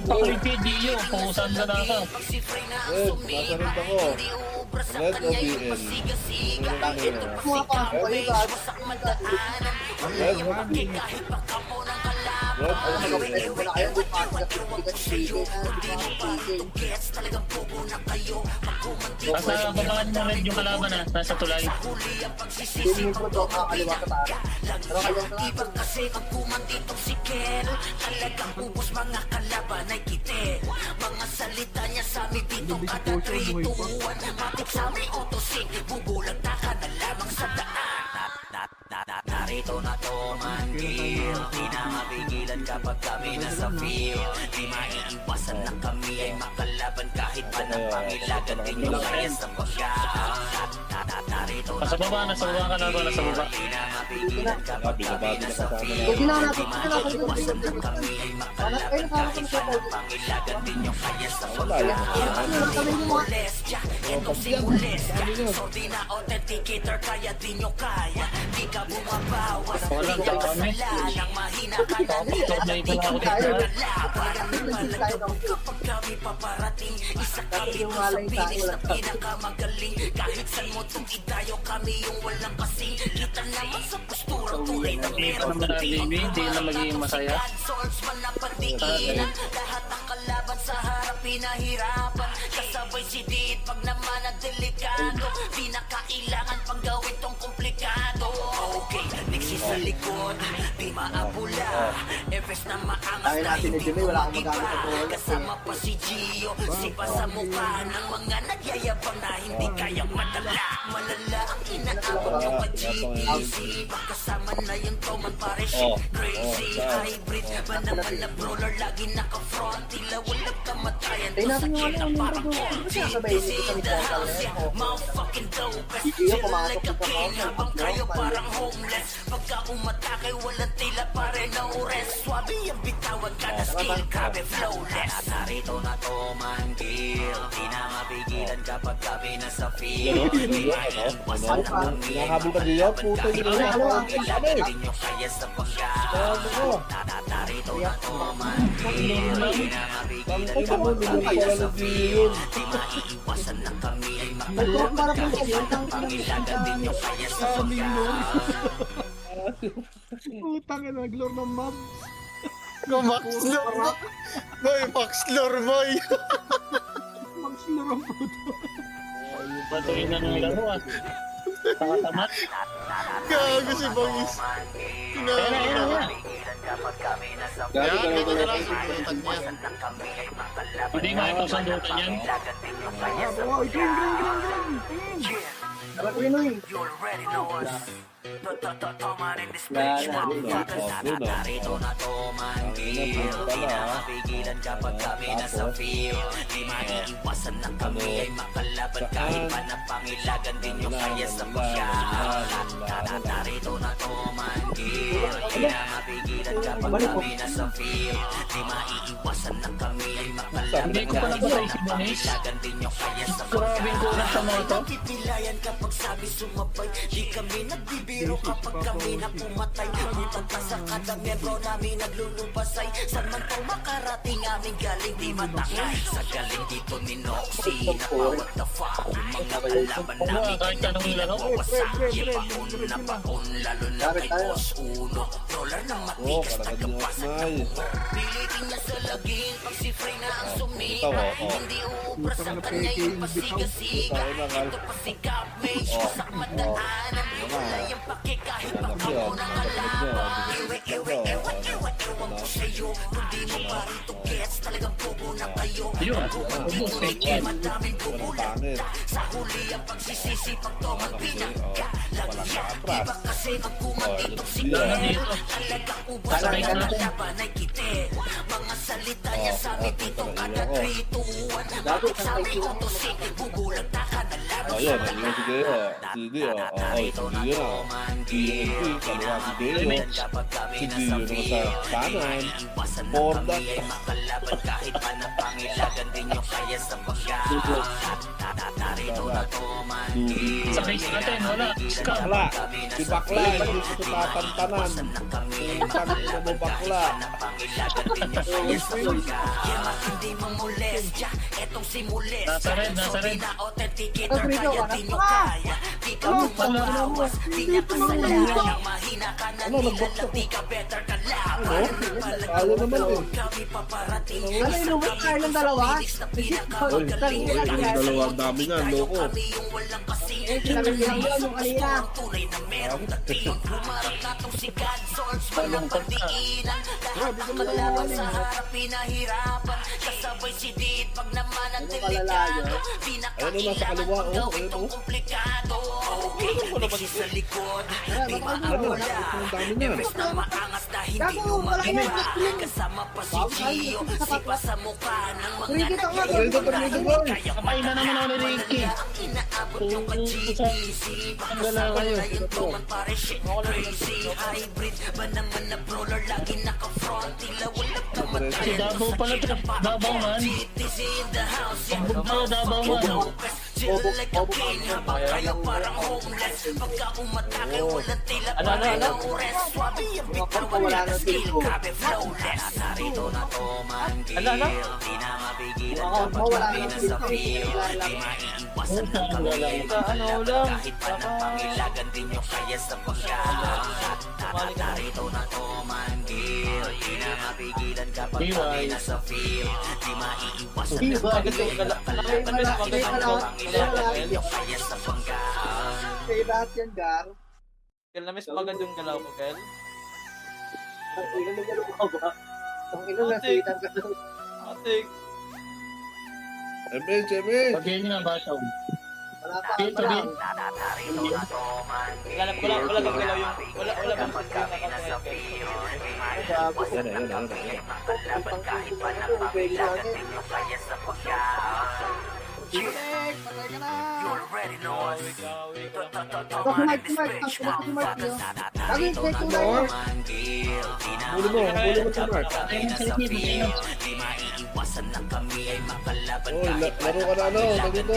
[SPEAKER 2] Pakulipi, Dio. Pusan na naka.
[SPEAKER 1] pag-sifray na
[SPEAKER 3] Red, nasa red ako.
[SPEAKER 1] hindi uubra sa
[SPEAKER 3] Red o
[SPEAKER 1] kanya yung
[SPEAKER 3] BL?
[SPEAKER 1] pasiga-siga.
[SPEAKER 3] Red,
[SPEAKER 1] Ito pa si Capmage, wasak madaanan. Wala
[SPEAKER 3] Red,
[SPEAKER 1] yung pake kahit pa kamo ng kalaban.
[SPEAKER 3] Red,
[SPEAKER 5] Ayun, wala kayo. Di pa. Sige na.
[SPEAKER 1] Gets talagang pugo na kayo. Pagkumantik
[SPEAKER 2] Nasa babaan mo red yung kalaban na. Nasa tulay.
[SPEAKER 1] huli ang pagsisisi.
[SPEAKER 5] Hindi mo ito kakaliwa sa taas. Pero kayo sa
[SPEAKER 1] Iba kasi ang kumandito si Kel. Talagang ubos mga kalaban ay kitel. Mga salita niya sa amin dito kada 3-2-1. Matik sa amin autosig. Bubulag na ka na lamang sa daan. Narito na to manggil, di na mapigilan kapag kami nasa field. Di maiiwasan na kami ay makalaban kahit pa ng pangilagan din yung kaya sa pagkaan. Narito na
[SPEAKER 2] Nasa baba, nasa baba ka na ba? Nasa baba.
[SPEAKER 1] di na mapigilan kapag kami nasa field.
[SPEAKER 5] Pwede na natin,
[SPEAKER 1] Di
[SPEAKER 5] pwede na natin.
[SPEAKER 1] maiiwasan na kami ay makalaban kahit pa ng pangilagan din yung kaya sa pagkaan. Molestia, itong si Molestia. Sordi na authenticator kaya di nyo kaya. Di ka bumabawas,
[SPEAKER 2] Walang
[SPEAKER 1] di ka
[SPEAKER 2] dami.
[SPEAKER 1] kasala. Nang mahina ka na nila,
[SPEAKER 2] May
[SPEAKER 1] di ka
[SPEAKER 2] pala ako dito.
[SPEAKER 1] kalaban. Kapag kami paparating, isa kami dun sa pinis na pinakamagaling. Kahit saan mo itong idayo, kami yung walang kasing. Kita naman sa posturang tunay na
[SPEAKER 2] Hindi pa
[SPEAKER 1] meron
[SPEAKER 2] naman nag-baby, hindi na magiging masaya.
[SPEAKER 1] Swords man na pandiinan. Lahat ng kalaban sa harap pinahirapan. Kasabay si Dit pag naman ang delikado. Di na kailangan pang gawin tong komplikado. Okay, nagsis sa likod, di maabula. Efes na maangas
[SPEAKER 5] Dahil
[SPEAKER 1] na
[SPEAKER 5] natin ni
[SPEAKER 1] hindi
[SPEAKER 5] Jimmy,
[SPEAKER 1] mo
[SPEAKER 5] wala akong magamit sa
[SPEAKER 1] mag-iba.
[SPEAKER 5] bola.
[SPEAKER 1] Kasama pa si Gio, sipa sa mukha ng mga nagyayabang na hindi kayang madala. Malala ang inaabot nyo pa GTC. Magkasama na yung Toman pare shit. Crazy, hybrid, man naman na brawler, lagi naka-front. Tila walang kamatayan
[SPEAKER 5] Tayo
[SPEAKER 1] to sa
[SPEAKER 5] natin yung
[SPEAKER 1] kita
[SPEAKER 5] ano, yung
[SPEAKER 1] parang
[SPEAKER 5] number
[SPEAKER 1] Conti.
[SPEAKER 5] two. Ano sabay,
[SPEAKER 1] This
[SPEAKER 5] dito
[SPEAKER 1] is
[SPEAKER 5] sa
[SPEAKER 1] the
[SPEAKER 5] Portal
[SPEAKER 1] house,
[SPEAKER 5] na
[SPEAKER 1] yeah.
[SPEAKER 5] yan.
[SPEAKER 1] Motherfucking dopest.
[SPEAKER 5] Gio,
[SPEAKER 1] Chill
[SPEAKER 5] pumasok
[SPEAKER 1] like a
[SPEAKER 5] sa
[SPEAKER 1] king
[SPEAKER 5] Portal.
[SPEAKER 1] habang kayo
[SPEAKER 5] Portal.
[SPEAKER 1] parang homeless. Pagka umatake, walang tila pare no rest. Swabe yung bitawan ka na skill, grabe flawless. Narito na to manggil, di na mapigilan kapag kami nasa field. Di maiiwasan na kami ay
[SPEAKER 3] Hinahabol ka dito, puto
[SPEAKER 1] kahit
[SPEAKER 3] yun.
[SPEAKER 1] pa ng
[SPEAKER 3] Ano?
[SPEAKER 1] pangilagan din nyo kaya sa pagkaan. Narito na to manggil, di na mapigilan kapag kami nasa field. Di maiiwasan na kami ay makalaban kahit pa ng pangilagan din nyo kaya sa pagkaan.
[SPEAKER 4] Putang ina, naglore ng mob.
[SPEAKER 6] Max Lord. Boy, Max Lord, boy.
[SPEAKER 4] Mag-slore ang puto.
[SPEAKER 2] Patuloy na ng laro ah. Tama-tamat.
[SPEAKER 6] Gago si Bangis.
[SPEAKER 2] Ayan na, ayan na.
[SPEAKER 6] Yan, dito na lang subutan niya.
[SPEAKER 2] Hindi nga ito sandutan yan.
[SPEAKER 4] Oh, green, green, green, green.
[SPEAKER 5] Tara, Pinoy.
[SPEAKER 1] You already know us. Toman in this
[SPEAKER 5] Wala
[SPEAKER 1] bitch.
[SPEAKER 5] na.
[SPEAKER 1] Narito na to manggil. Di na mapigilan kapag kami nasa field. Di maiiwasan na kami ay makalaban kahit pa na pangilagan din yung kaya sa pagkaan. Narito na to manggil. Di na mapigilan kapag kami nasa field. Di maiiwasan na kami ay makalaban
[SPEAKER 2] Hindi ko pa
[SPEAKER 1] kahit
[SPEAKER 2] nabatay
[SPEAKER 1] pa
[SPEAKER 2] si
[SPEAKER 1] na
[SPEAKER 2] Bonis.
[SPEAKER 1] pangilagan din yung kaya sa
[SPEAKER 2] Grabe ko na sa mga to.
[SPEAKER 1] Titilayan kapag sabi sumabay. Di kami nagbibiro kapag kami na pumatay. Mutat pa sa kada membro namin naglulubasay. Saan man to makarating aming galing di matangay. Sa galing dito ni Noxy na pa what the fuck. Mga kalaban namin
[SPEAKER 2] kahit
[SPEAKER 1] kanya
[SPEAKER 2] anong laro.
[SPEAKER 1] pinagwawasak. Baon na baon lalo na kay Boss Uno. Roller ng matigas tagapasan ng buhok. Pilitin niya sa laging pag si Frey na ang sumira. Hindi uubra sa kanya yung pasiga-siga. Ito pa si Gapmage masak madaanan. Wala yung pake kahit pa ako ng kalaban. Ewan ko sa'yo. Kung di mo pa rito gets, talagang pugo na kayo.
[SPEAKER 2] Yun.
[SPEAKER 1] Dito
[SPEAKER 2] Fake
[SPEAKER 1] rin
[SPEAKER 2] yan.
[SPEAKER 1] madaming bubulagta. Sa huli ang pagsisisi pag to magpinagka. Lagya, di ba kasi magkuman dito si
[SPEAKER 2] Lalo
[SPEAKER 1] Ken?
[SPEAKER 2] dito.
[SPEAKER 1] Talagang ubos ang pinaglaban ay kitin. Mga salita niya sa amin dito kada 3, 2, 1. Bakit sabi ko to si bubulag na ka na laro sa
[SPEAKER 3] Ayun, ayun si Deo. Si Deo.
[SPEAKER 1] Narito na
[SPEAKER 3] Si Deo.
[SPEAKER 1] to manggil.
[SPEAKER 3] DNP, kaliwa si Deo.
[SPEAKER 1] Pinamapigilan kapag kami
[SPEAKER 3] Si
[SPEAKER 1] nasa
[SPEAKER 3] Deo naman
[SPEAKER 1] field.
[SPEAKER 3] sa kanan.
[SPEAKER 1] Iwasan na
[SPEAKER 3] Borda.
[SPEAKER 1] kami ay makalaban kahit pa ng pangilagan din yung kaya sa pagkaan. Narito na to manggil.
[SPEAKER 2] Sa base natin, wala. Scam.
[SPEAKER 3] Bakla. Si Bakla, hindi ko tatantanan. Utang ina mo bakla.
[SPEAKER 1] Hindi mo molestya. Etong si molestya.
[SPEAKER 2] Nasa red, nasa red.
[SPEAKER 1] Na authenticator
[SPEAKER 5] Nasa red
[SPEAKER 1] kaya
[SPEAKER 5] ako,
[SPEAKER 1] di nyo
[SPEAKER 5] nasa-
[SPEAKER 1] kaya. Di ka bumabawas. Di niya kasalanan. Ang mahina ka na nilalang. Di ka better ka laban.
[SPEAKER 3] Ayaw naman eh.
[SPEAKER 1] Kami paparating.
[SPEAKER 5] Ano inuwi tayo ng dalawa?
[SPEAKER 3] Oy, yung dalawang dami nga, loko.
[SPEAKER 1] Kami yung walang kasing.
[SPEAKER 5] Sabi niya yung kanina.
[SPEAKER 1] Ang tunay na merong dating. Humarap na tong si God Swords. Walang pagdiinan. Lahat ng kalaban sa harap pinahirapan. Kasabay si Dit pag naman ang
[SPEAKER 5] Ano kalalayo?
[SPEAKER 1] delikado Di na kailangan pag gawin tong komplikado Okay, next sa likod Di maawala Imbes na maangas na hindi umagiba Kasama pa si Gio Sipa sa mukha ng mga nagkakaroon
[SPEAKER 2] Kapay na naman ako ni Ricky.
[SPEAKER 1] Ang inaabot yung ka-GTC Makasama na yung tuman pare shit crazy Hybrid ba naman na brawler Lagi naka-front Tila walang
[SPEAKER 2] Si
[SPEAKER 1] kamatay
[SPEAKER 2] Davao pala to. Davao man.
[SPEAKER 1] GTC in the house
[SPEAKER 2] Pagbog tayo Davao man.
[SPEAKER 1] Chill like a king habang kayo parang homeless Pagka umatake walang tila pare ng rest Swabe yung bitter wala na skill Grabe flawless Narito na to man Di na mapigilan kapag kami nasa field Di maiiwasan na kami Kahit pa ng pangilagan din nyo kaya sa pagkakas Narito na to man Di na mapigilan kapag kami nasa field Di maiiwasan na kami Kahit pa ng pangilagan din nyo kaya sa pagkakas
[SPEAKER 5] Kaya lahat yan, Gar.
[SPEAKER 7] Kel, na miss magandang galaw mo, Kel.
[SPEAKER 5] Ang ina na gano'n ka ba? Ang ina na sitan ka doon.
[SPEAKER 7] Atik.
[SPEAKER 3] Emin.
[SPEAKER 2] Pag-game nga bata.
[SPEAKER 5] Wala pa ang
[SPEAKER 2] Dito,
[SPEAKER 5] parang.
[SPEAKER 7] Wala bang galaw yung... Wala bang screen na kasi, Kel.
[SPEAKER 3] Yan na.
[SPEAKER 1] You already know us.
[SPEAKER 5] Ako kumag, Mark, no? Lagi yung check ko na yun.
[SPEAKER 3] Huli mo si Mark.
[SPEAKER 2] Ayun sa Ricky. Ayun.
[SPEAKER 1] Di maiiwasan na kami ay makalaban
[SPEAKER 3] Oy, laro ka na ano, dito.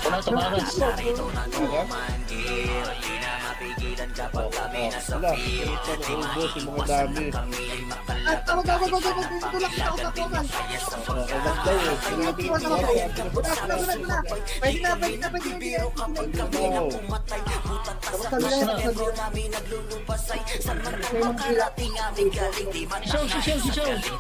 [SPEAKER 2] Wala tumaras.
[SPEAKER 1] Narito na naman Gil Di na mapigilan kapag kami nasa
[SPEAKER 3] Wala,
[SPEAKER 1] field Di
[SPEAKER 3] ubos yung mga
[SPEAKER 1] maiiwasan
[SPEAKER 3] dami.
[SPEAKER 1] na kami ay
[SPEAKER 5] At
[SPEAKER 1] makalaban
[SPEAKER 5] ako, tulak na ako sa punan.
[SPEAKER 3] Anak daw eh. Sinabi ko
[SPEAKER 5] Iwan ako. Wala. Pwede na.
[SPEAKER 3] Wow.
[SPEAKER 5] Tapos sabi na yun, sabi na.
[SPEAKER 1] namin naglulubasay Saan man ang
[SPEAKER 5] May mga
[SPEAKER 1] makarating aming galing Di man
[SPEAKER 2] Si Show.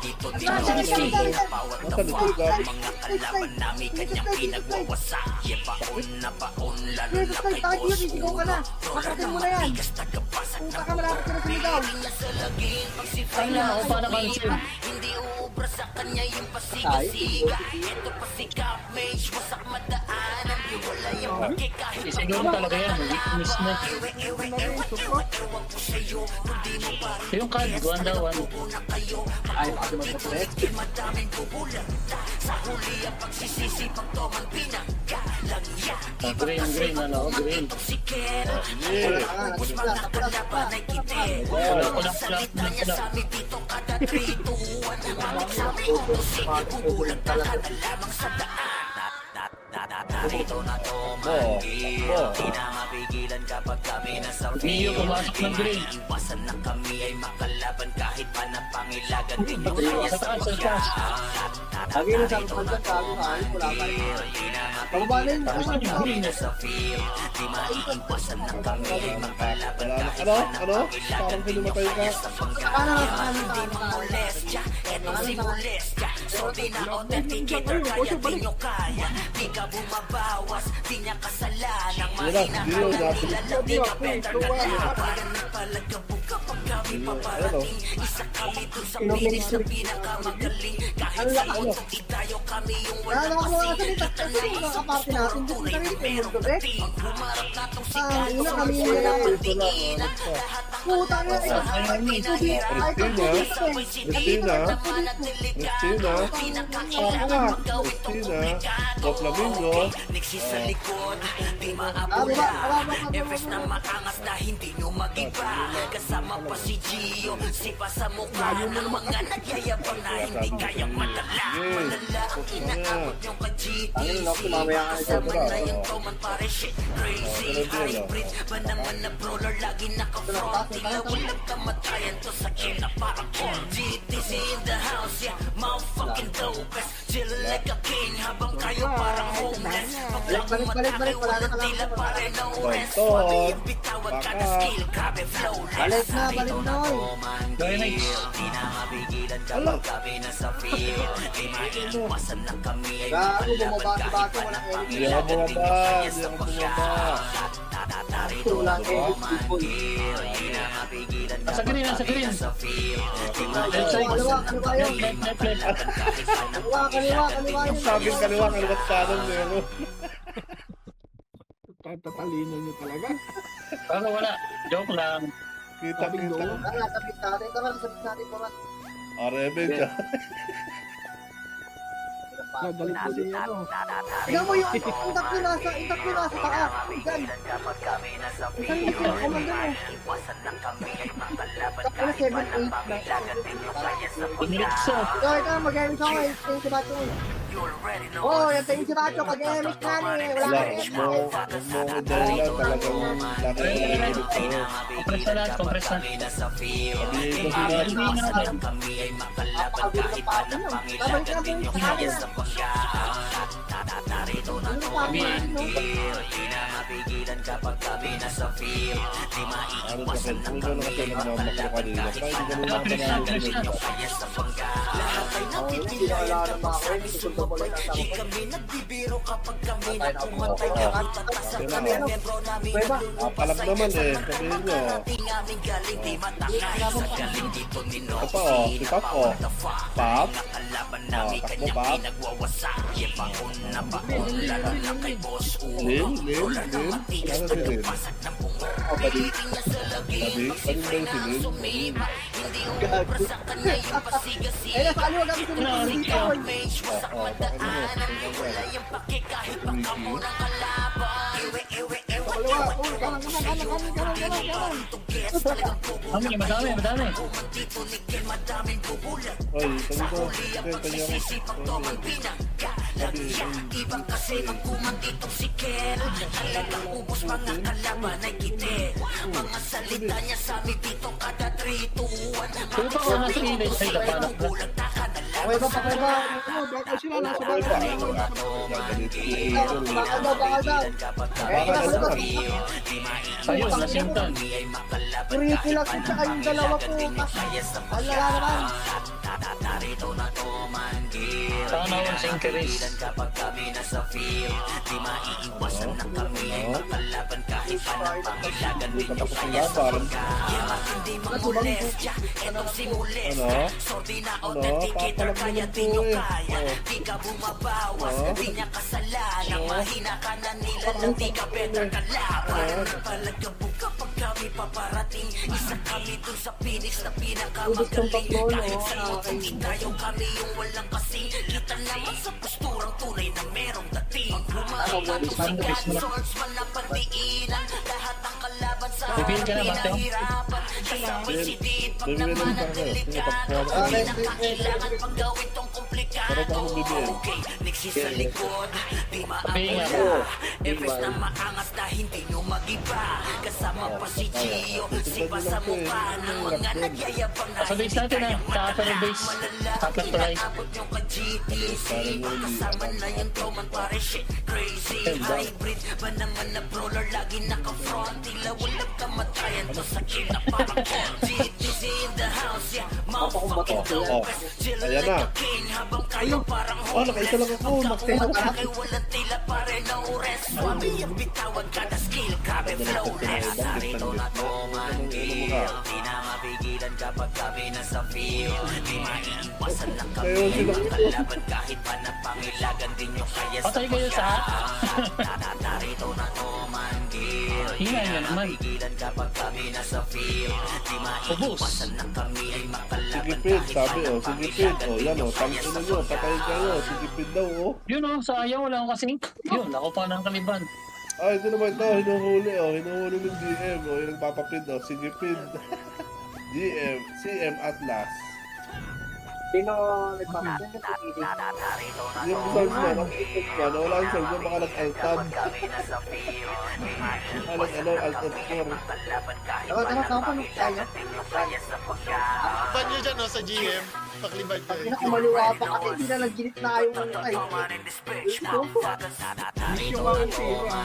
[SPEAKER 1] dito di
[SPEAKER 5] Ah,
[SPEAKER 1] man
[SPEAKER 5] sige.
[SPEAKER 1] Bawat
[SPEAKER 3] Nasaan
[SPEAKER 1] tawa
[SPEAKER 3] ito, Gab?
[SPEAKER 1] mga kalaban namin Kanyang pinagwawasak Paon na paon Lalo
[SPEAKER 5] Jesus
[SPEAKER 1] na
[SPEAKER 5] Christ,
[SPEAKER 1] kay
[SPEAKER 5] bakit yun? Isigaw ka na. Makatin mo na yan.
[SPEAKER 1] Bigas tagabasag
[SPEAKER 5] Kung ka malapit ka na sumigaw.
[SPEAKER 1] sa laging pagsifay
[SPEAKER 2] Ay na ako para cancel.
[SPEAKER 1] Hindi uubra sa kanya yung pasiga-siga Ito pa si Cap Mage Wasak madaanan Wala yung pagkik kahit
[SPEAKER 2] Siguro talaga yan. Weakness na.
[SPEAKER 1] ewan ko sa'yo Kung di mo pa rin
[SPEAKER 2] Yung card, one.
[SPEAKER 1] na kayo
[SPEAKER 5] Ay, bakit mag-press?
[SPEAKER 1] Madaming bubulagta Sa huli ang pagsisisi Pag toman pinagkalagya
[SPEAKER 2] Green. Ano? Green.
[SPEAKER 1] Si Kera
[SPEAKER 3] Yeah.
[SPEAKER 1] Ubus man na kalaban ay kite
[SPEAKER 2] Wala.
[SPEAKER 1] Salita niya sa amin dito kada 3 to 1 Mamit sa amin umusik Bubulag ka na lamang sa daan Narito na to man Di na mapigilan kapag kami nasa
[SPEAKER 2] Mio pumasok ng green.
[SPEAKER 1] Iwasan na kami ay makalaban Kahit pa na pangilagan Di nyo kaya
[SPEAKER 2] Sa
[SPEAKER 1] sa
[SPEAKER 2] taas.
[SPEAKER 5] Lagi na sabi ko dyan, sabi ko, ay, wala pa rin. Pababa na yun.
[SPEAKER 2] Tapos yung green.
[SPEAKER 1] sa field Di maiiwasan na kami ay makalaban
[SPEAKER 3] Wala na.
[SPEAKER 1] Kahit
[SPEAKER 3] Ano?
[SPEAKER 1] pa na
[SPEAKER 3] Parang hinumatay ka.
[SPEAKER 5] Ano na,
[SPEAKER 1] Hindi mo molestya, eto si molestya So di na authenticator kaya di nyo kaya Di ka bumabawas, di niya kasalanang
[SPEAKER 3] Yun lang,
[SPEAKER 1] Mahina
[SPEAKER 3] di yun,
[SPEAKER 1] ka better ka lang Para nagpalagabog kapag kami paparating Isa kami dun sa pinis na pinakamagaling Kahit sa utot itayo kami yung walang kasing Kita na isang pusong tunay na merong dating Humarap na tong sikat,
[SPEAKER 5] ina, kami
[SPEAKER 1] so
[SPEAKER 5] yun.
[SPEAKER 1] naman tinginan Lahat ng
[SPEAKER 5] Puta na yun.
[SPEAKER 1] ay pinahirapan
[SPEAKER 3] Christina, Flamingo,
[SPEAKER 1] sa likod, di maabula Efes na maangas na hindi nyo magiba Kasama pa si Gio, sipa sa mukha ng mga nagyayabang na hindi kayang malala Malala ang inaabot nyo ka GTC Kasama na yung toman pare shit crazy Hybrid ba naman na brawler lagi naka-front Tila walang kamatayan to sa kill na parang GTC in the house, yeah, motherfucking dopest Chill like a king habang kayo parang homeless Pagkakumatake walang tila pare no rest Pati yung bitawag ka na skill, grabe flawless
[SPEAKER 5] Balik na, oy.
[SPEAKER 2] Dynamite.
[SPEAKER 1] Di na mapigilan kapag kami nasa field Di maiiwasan na kami ay
[SPEAKER 5] Gago,
[SPEAKER 1] makalaban
[SPEAKER 5] bumaba si
[SPEAKER 1] kahit
[SPEAKER 5] Bato,
[SPEAKER 1] pa
[SPEAKER 5] walang
[SPEAKER 1] ng
[SPEAKER 5] enemy.
[SPEAKER 3] Di ako
[SPEAKER 1] pangilagan Di nyo
[SPEAKER 3] bumaba,
[SPEAKER 1] kaya
[SPEAKER 3] di
[SPEAKER 1] sa
[SPEAKER 3] ako
[SPEAKER 1] pagkakas
[SPEAKER 5] Wala edit people.
[SPEAKER 2] Nasa green, nasa green. Left side.
[SPEAKER 5] Kaliwa yun.
[SPEAKER 2] Left.
[SPEAKER 5] Kaliwa yun.
[SPEAKER 3] Sabing kaliwa't kanan meron.
[SPEAKER 8] Tatalino nyo talaga.
[SPEAKER 2] Pero wala. Joke lang.
[SPEAKER 3] Kita.
[SPEAKER 5] Tara, sabit natin. Tara.
[SPEAKER 3] Revenge ah.
[SPEAKER 8] Nagalit ko si ano.
[SPEAKER 5] Tingnan mo yung itak ko nasa taas. Ikan. Ikan yung commander mo. Tapos na 7-8 na.
[SPEAKER 2] Inritso.
[SPEAKER 5] Ito, mag-gamit ako. Tingin si Bacho. Oh, yung tingin si Bacho. Pag-gamit na eh. Wala
[SPEAKER 3] Wala,
[SPEAKER 5] ka
[SPEAKER 3] huwag mo dahilan talagang laki na narinig sa'yo.
[SPEAKER 2] Compress na lahat, compress na.
[SPEAKER 3] Sabihin ko sila,
[SPEAKER 2] Hindi natin.
[SPEAKER 5] Napakagulo ng pato nyo. Babalik na po yung sa kanila. Ano yung pato nyo?
[SPEAKER 3] ano sa akin, kung ikaw na kasi nagmamakro kanina, parang hindi ka naman panalo sila.
[SPEAKER 5] Oh, hindi na wala ng mga kayo. Susunod ko lang ang
[SPEAKER 1] Kami nagbibiro kapag kami napumatay
[SPEAKER 3] Oo.
[SPEAKER 1] na tatasal
[SPEAKER 3] Diba?
[SPEAKER 1] kami membro namin
[SPEAKER 5] Pweba?
[SPEAKER 3] Palam naman eh, sabihin nyo.
[SPEAKER 1] Ting aming galing di matangay sa galing dito ni
[SPEAKER 3] Ito oh, si Pop oh. Pop?
[SPEAKER 1] Kalaban
[SPEAKER 3] Oh,
[SPEAKER 1] namin
[SPEAKER 3] takbo
[SPEAKER 1] kanyang
[SPEAKER 3] Pop.
[SPEAKER 1] pinagwawasak Yepakon na bakon lalo lang kay boss
[SPEAKER 3] Lin? Ano si Lin?
[SPEAKER 1] Pasag ng bungo
[SPEAKER 5] Oh, pwede.
[SPEAKER 1] Piling niya sa lagi
[SPEAKER 3] Sabi, paling ba yung si Lin?
[SPEAKER 1] Sumima Hindi umubra sa kanya yung pasigasig
[SPEAKER 5] Eh, nasa kaliwa kami sumunod dito.
[SPEAKER 1] Page wasak madaanan Wala yung pake kahit baka mo ng kalaban Ewe
[SPEAKER 5] Kaliwa. Oh, kanan.
[SPEAKER 1] Tuges talagang pugo
[SPEAKER 2] Madami.
[SPEAKER 1] Dito ni Ken madaming bubulag
[SPEAKER 3] Oy, sabi ko, kwenta niya ako.
[SPEAKER 1] Sisipag to ang pinagka Lagi siya ibang kasi magkuman ditong si Ken Talagang ubos mga kalaban ay kitin Mga salita niya sa amin dito kada 3 to 1
[SPEAKER 2] Kung pa ko nasa init, ay dapat.
[SPEAKER 1] Bulag na ka na lang
[SPEAKER 5] Pweba pa.
[SPEAKER 8] Ano, baka sila nasa
[SPEAKER 3] Okay
[SPEAKER 8] bahay.
[SPEAKER 3] ba? Gaganito si Idol.
[SPEAKER 5] Baka daw. Eh,
[SPEAKER 3] Baka
[SPEAKER 5] nasa
[SPEAKER 3] naman.
[SPEAKER 2] Ayun, nasintan.
[SPEAKER 5] Creepy lang kung tsaka yung dalawa po. Alala naman.
[SPEAKER 2] Sana all synchronous.
[SPEAKER 1] Kapag kami nasa field Di maiiwasan na kami ay makalaban kahit anong pangilagan
[SPEAKER 3] Hindi
[SPEAKER 1] din
[SPEAKER 3] pa
[SPEAKER 1] yung
[SPEAKER 3] tapos ang
[SPEAKER 1] kaya sa
[SPEAKER 3] laban.
[SPEAKER 1] pagka Hindi mamolestya, etong si molest
[SPEAKER 3] Ano?
[SPEAKER 1] Sorry na
[SPEAKER 3] Ano?
[SPEAKER 1] authenticator
[SPEAKER 3] Papalag
[SPEAKER 1] kaya
[SPEAKER 3] naman
[SPEAKER 1] di nyo
[SPEAKER 3] po eh.
[SPEAKER 1] kaya
[SPEAKER 3] Oh.
[SPEAKER 1] Di ka bumabawas,
[SPEAKER 3] Oh.
[SPEAKER 1] di niya kasalanan Mahina ka na nila lang di ka better kalaban Palagabog kapag kami paparating Isa kami dun sa Phoenix na pinakamagaling Kahit sa hindi tayo kami yung walang kasing Kita naman sa posturang tunay na merong dating Humarap na itong sikat, swords man na pandiinan Lahat ng kalaban sa
[SPEAKER 2] Reveal ka na, Mateo?
[SPEAKER 1] pinahirapan Kasabay si Did pag
[SPEAKER 3] Reveal
[SPEAKER 1] naman
[SPEAKER 3] ka
[SPEAKER 1] ang
[SPEAKER 3] na,
[SPEAKER 1] delikado
[SPEAKER 3] Reveal
[SPEAKER 1] Hindi na kakailangan pang gawin tong komplikado
[SPEAKER 3] Para bang bibigyan?
[SPEAKER 1] Okay, nagsis sa likod Di
[SPEAKER 2] Sabihin nga.
[SPEAKER 1] maangkula Everest na maangas na hindi nyo magiba Kasama pa si Gio Sipa sa mukha ng mga nagyayabang na
[SPEAKER 2] Sa base natin ah. Sa upper base. Upper tulay.
[SPEAKER 1] Abot nyo ka GTC Kasama na yung troman pare shit Crazy hybrid ba naman na brawler Lagi naka-front Tila walang kamatayan to sa kill na parang GTC in the house Yeah, motherfucking
[SPEAKER 3] Oh,
[SPEAKER 1] dope Chillin'
[SPEAKER 3] ayan
[SPEAKER 1] like
[SPEAKER 3] na.
[SPEAKER 1] a king Habang kayo parang
[SPEAKER 3] Oh, nakaisa lang ako.
[SPEAKER 1] Pagkakawala kay walang tila pare no rest Swabe yung bitawan kada skill Grabe flawless Narito na to man deal Di na mapigilan kapag kami nasa field Di maiiwasan lang kami
[SPEAKER 3] Kayo sila.
[SPEAKER 1] Makalaban kahit pa na pangilagan din yung kaya sa
[SPEAKER 2] Patay kayo sa
[SPEAKER 1] Narito na to man deal
[SPEAKER 2] Hinay nga naman.
[SPEAKER 1] Mapigilan kapag kami nasa field Di maiiwasan lang kami ay
[SPEAKER 3] Sige
[SPEAKER 1] makalaban
[SPEAKER 3] Pid, sabi oh, sige Pid. Oh, yan oh, tangkin na nyo, patayin kayo. Sige Pid daw oh.
[SPEAKER 2] Yun oh, sayang wala akong kasing. Yun, ako pa ng kaliban.
[SPEAKER 3] Ay, ito naman ito, hinuhuli oh, hinuhuli ng GM oh, yung nagpapapid oh, sige Pid. GM, CM Atlas.
[SPEAKER 5] Sino nagpapagod sa PD?
[SPEAKER 3] Yung source mo, nakikip mo, wala yung source mo, baka nag-altab. Ano, alt-up 4.
[SPEAKER 5] Tara, saan tayo?
[SPEAKER 7] Ban nyo dyan, no, sa GM. Paklibad ko.
[SPEAKER 5] Pinakamaliwa pa kasi hindi na nag-ginit na yung ay.
[SPEAKER 8] Mission 1-0 ah.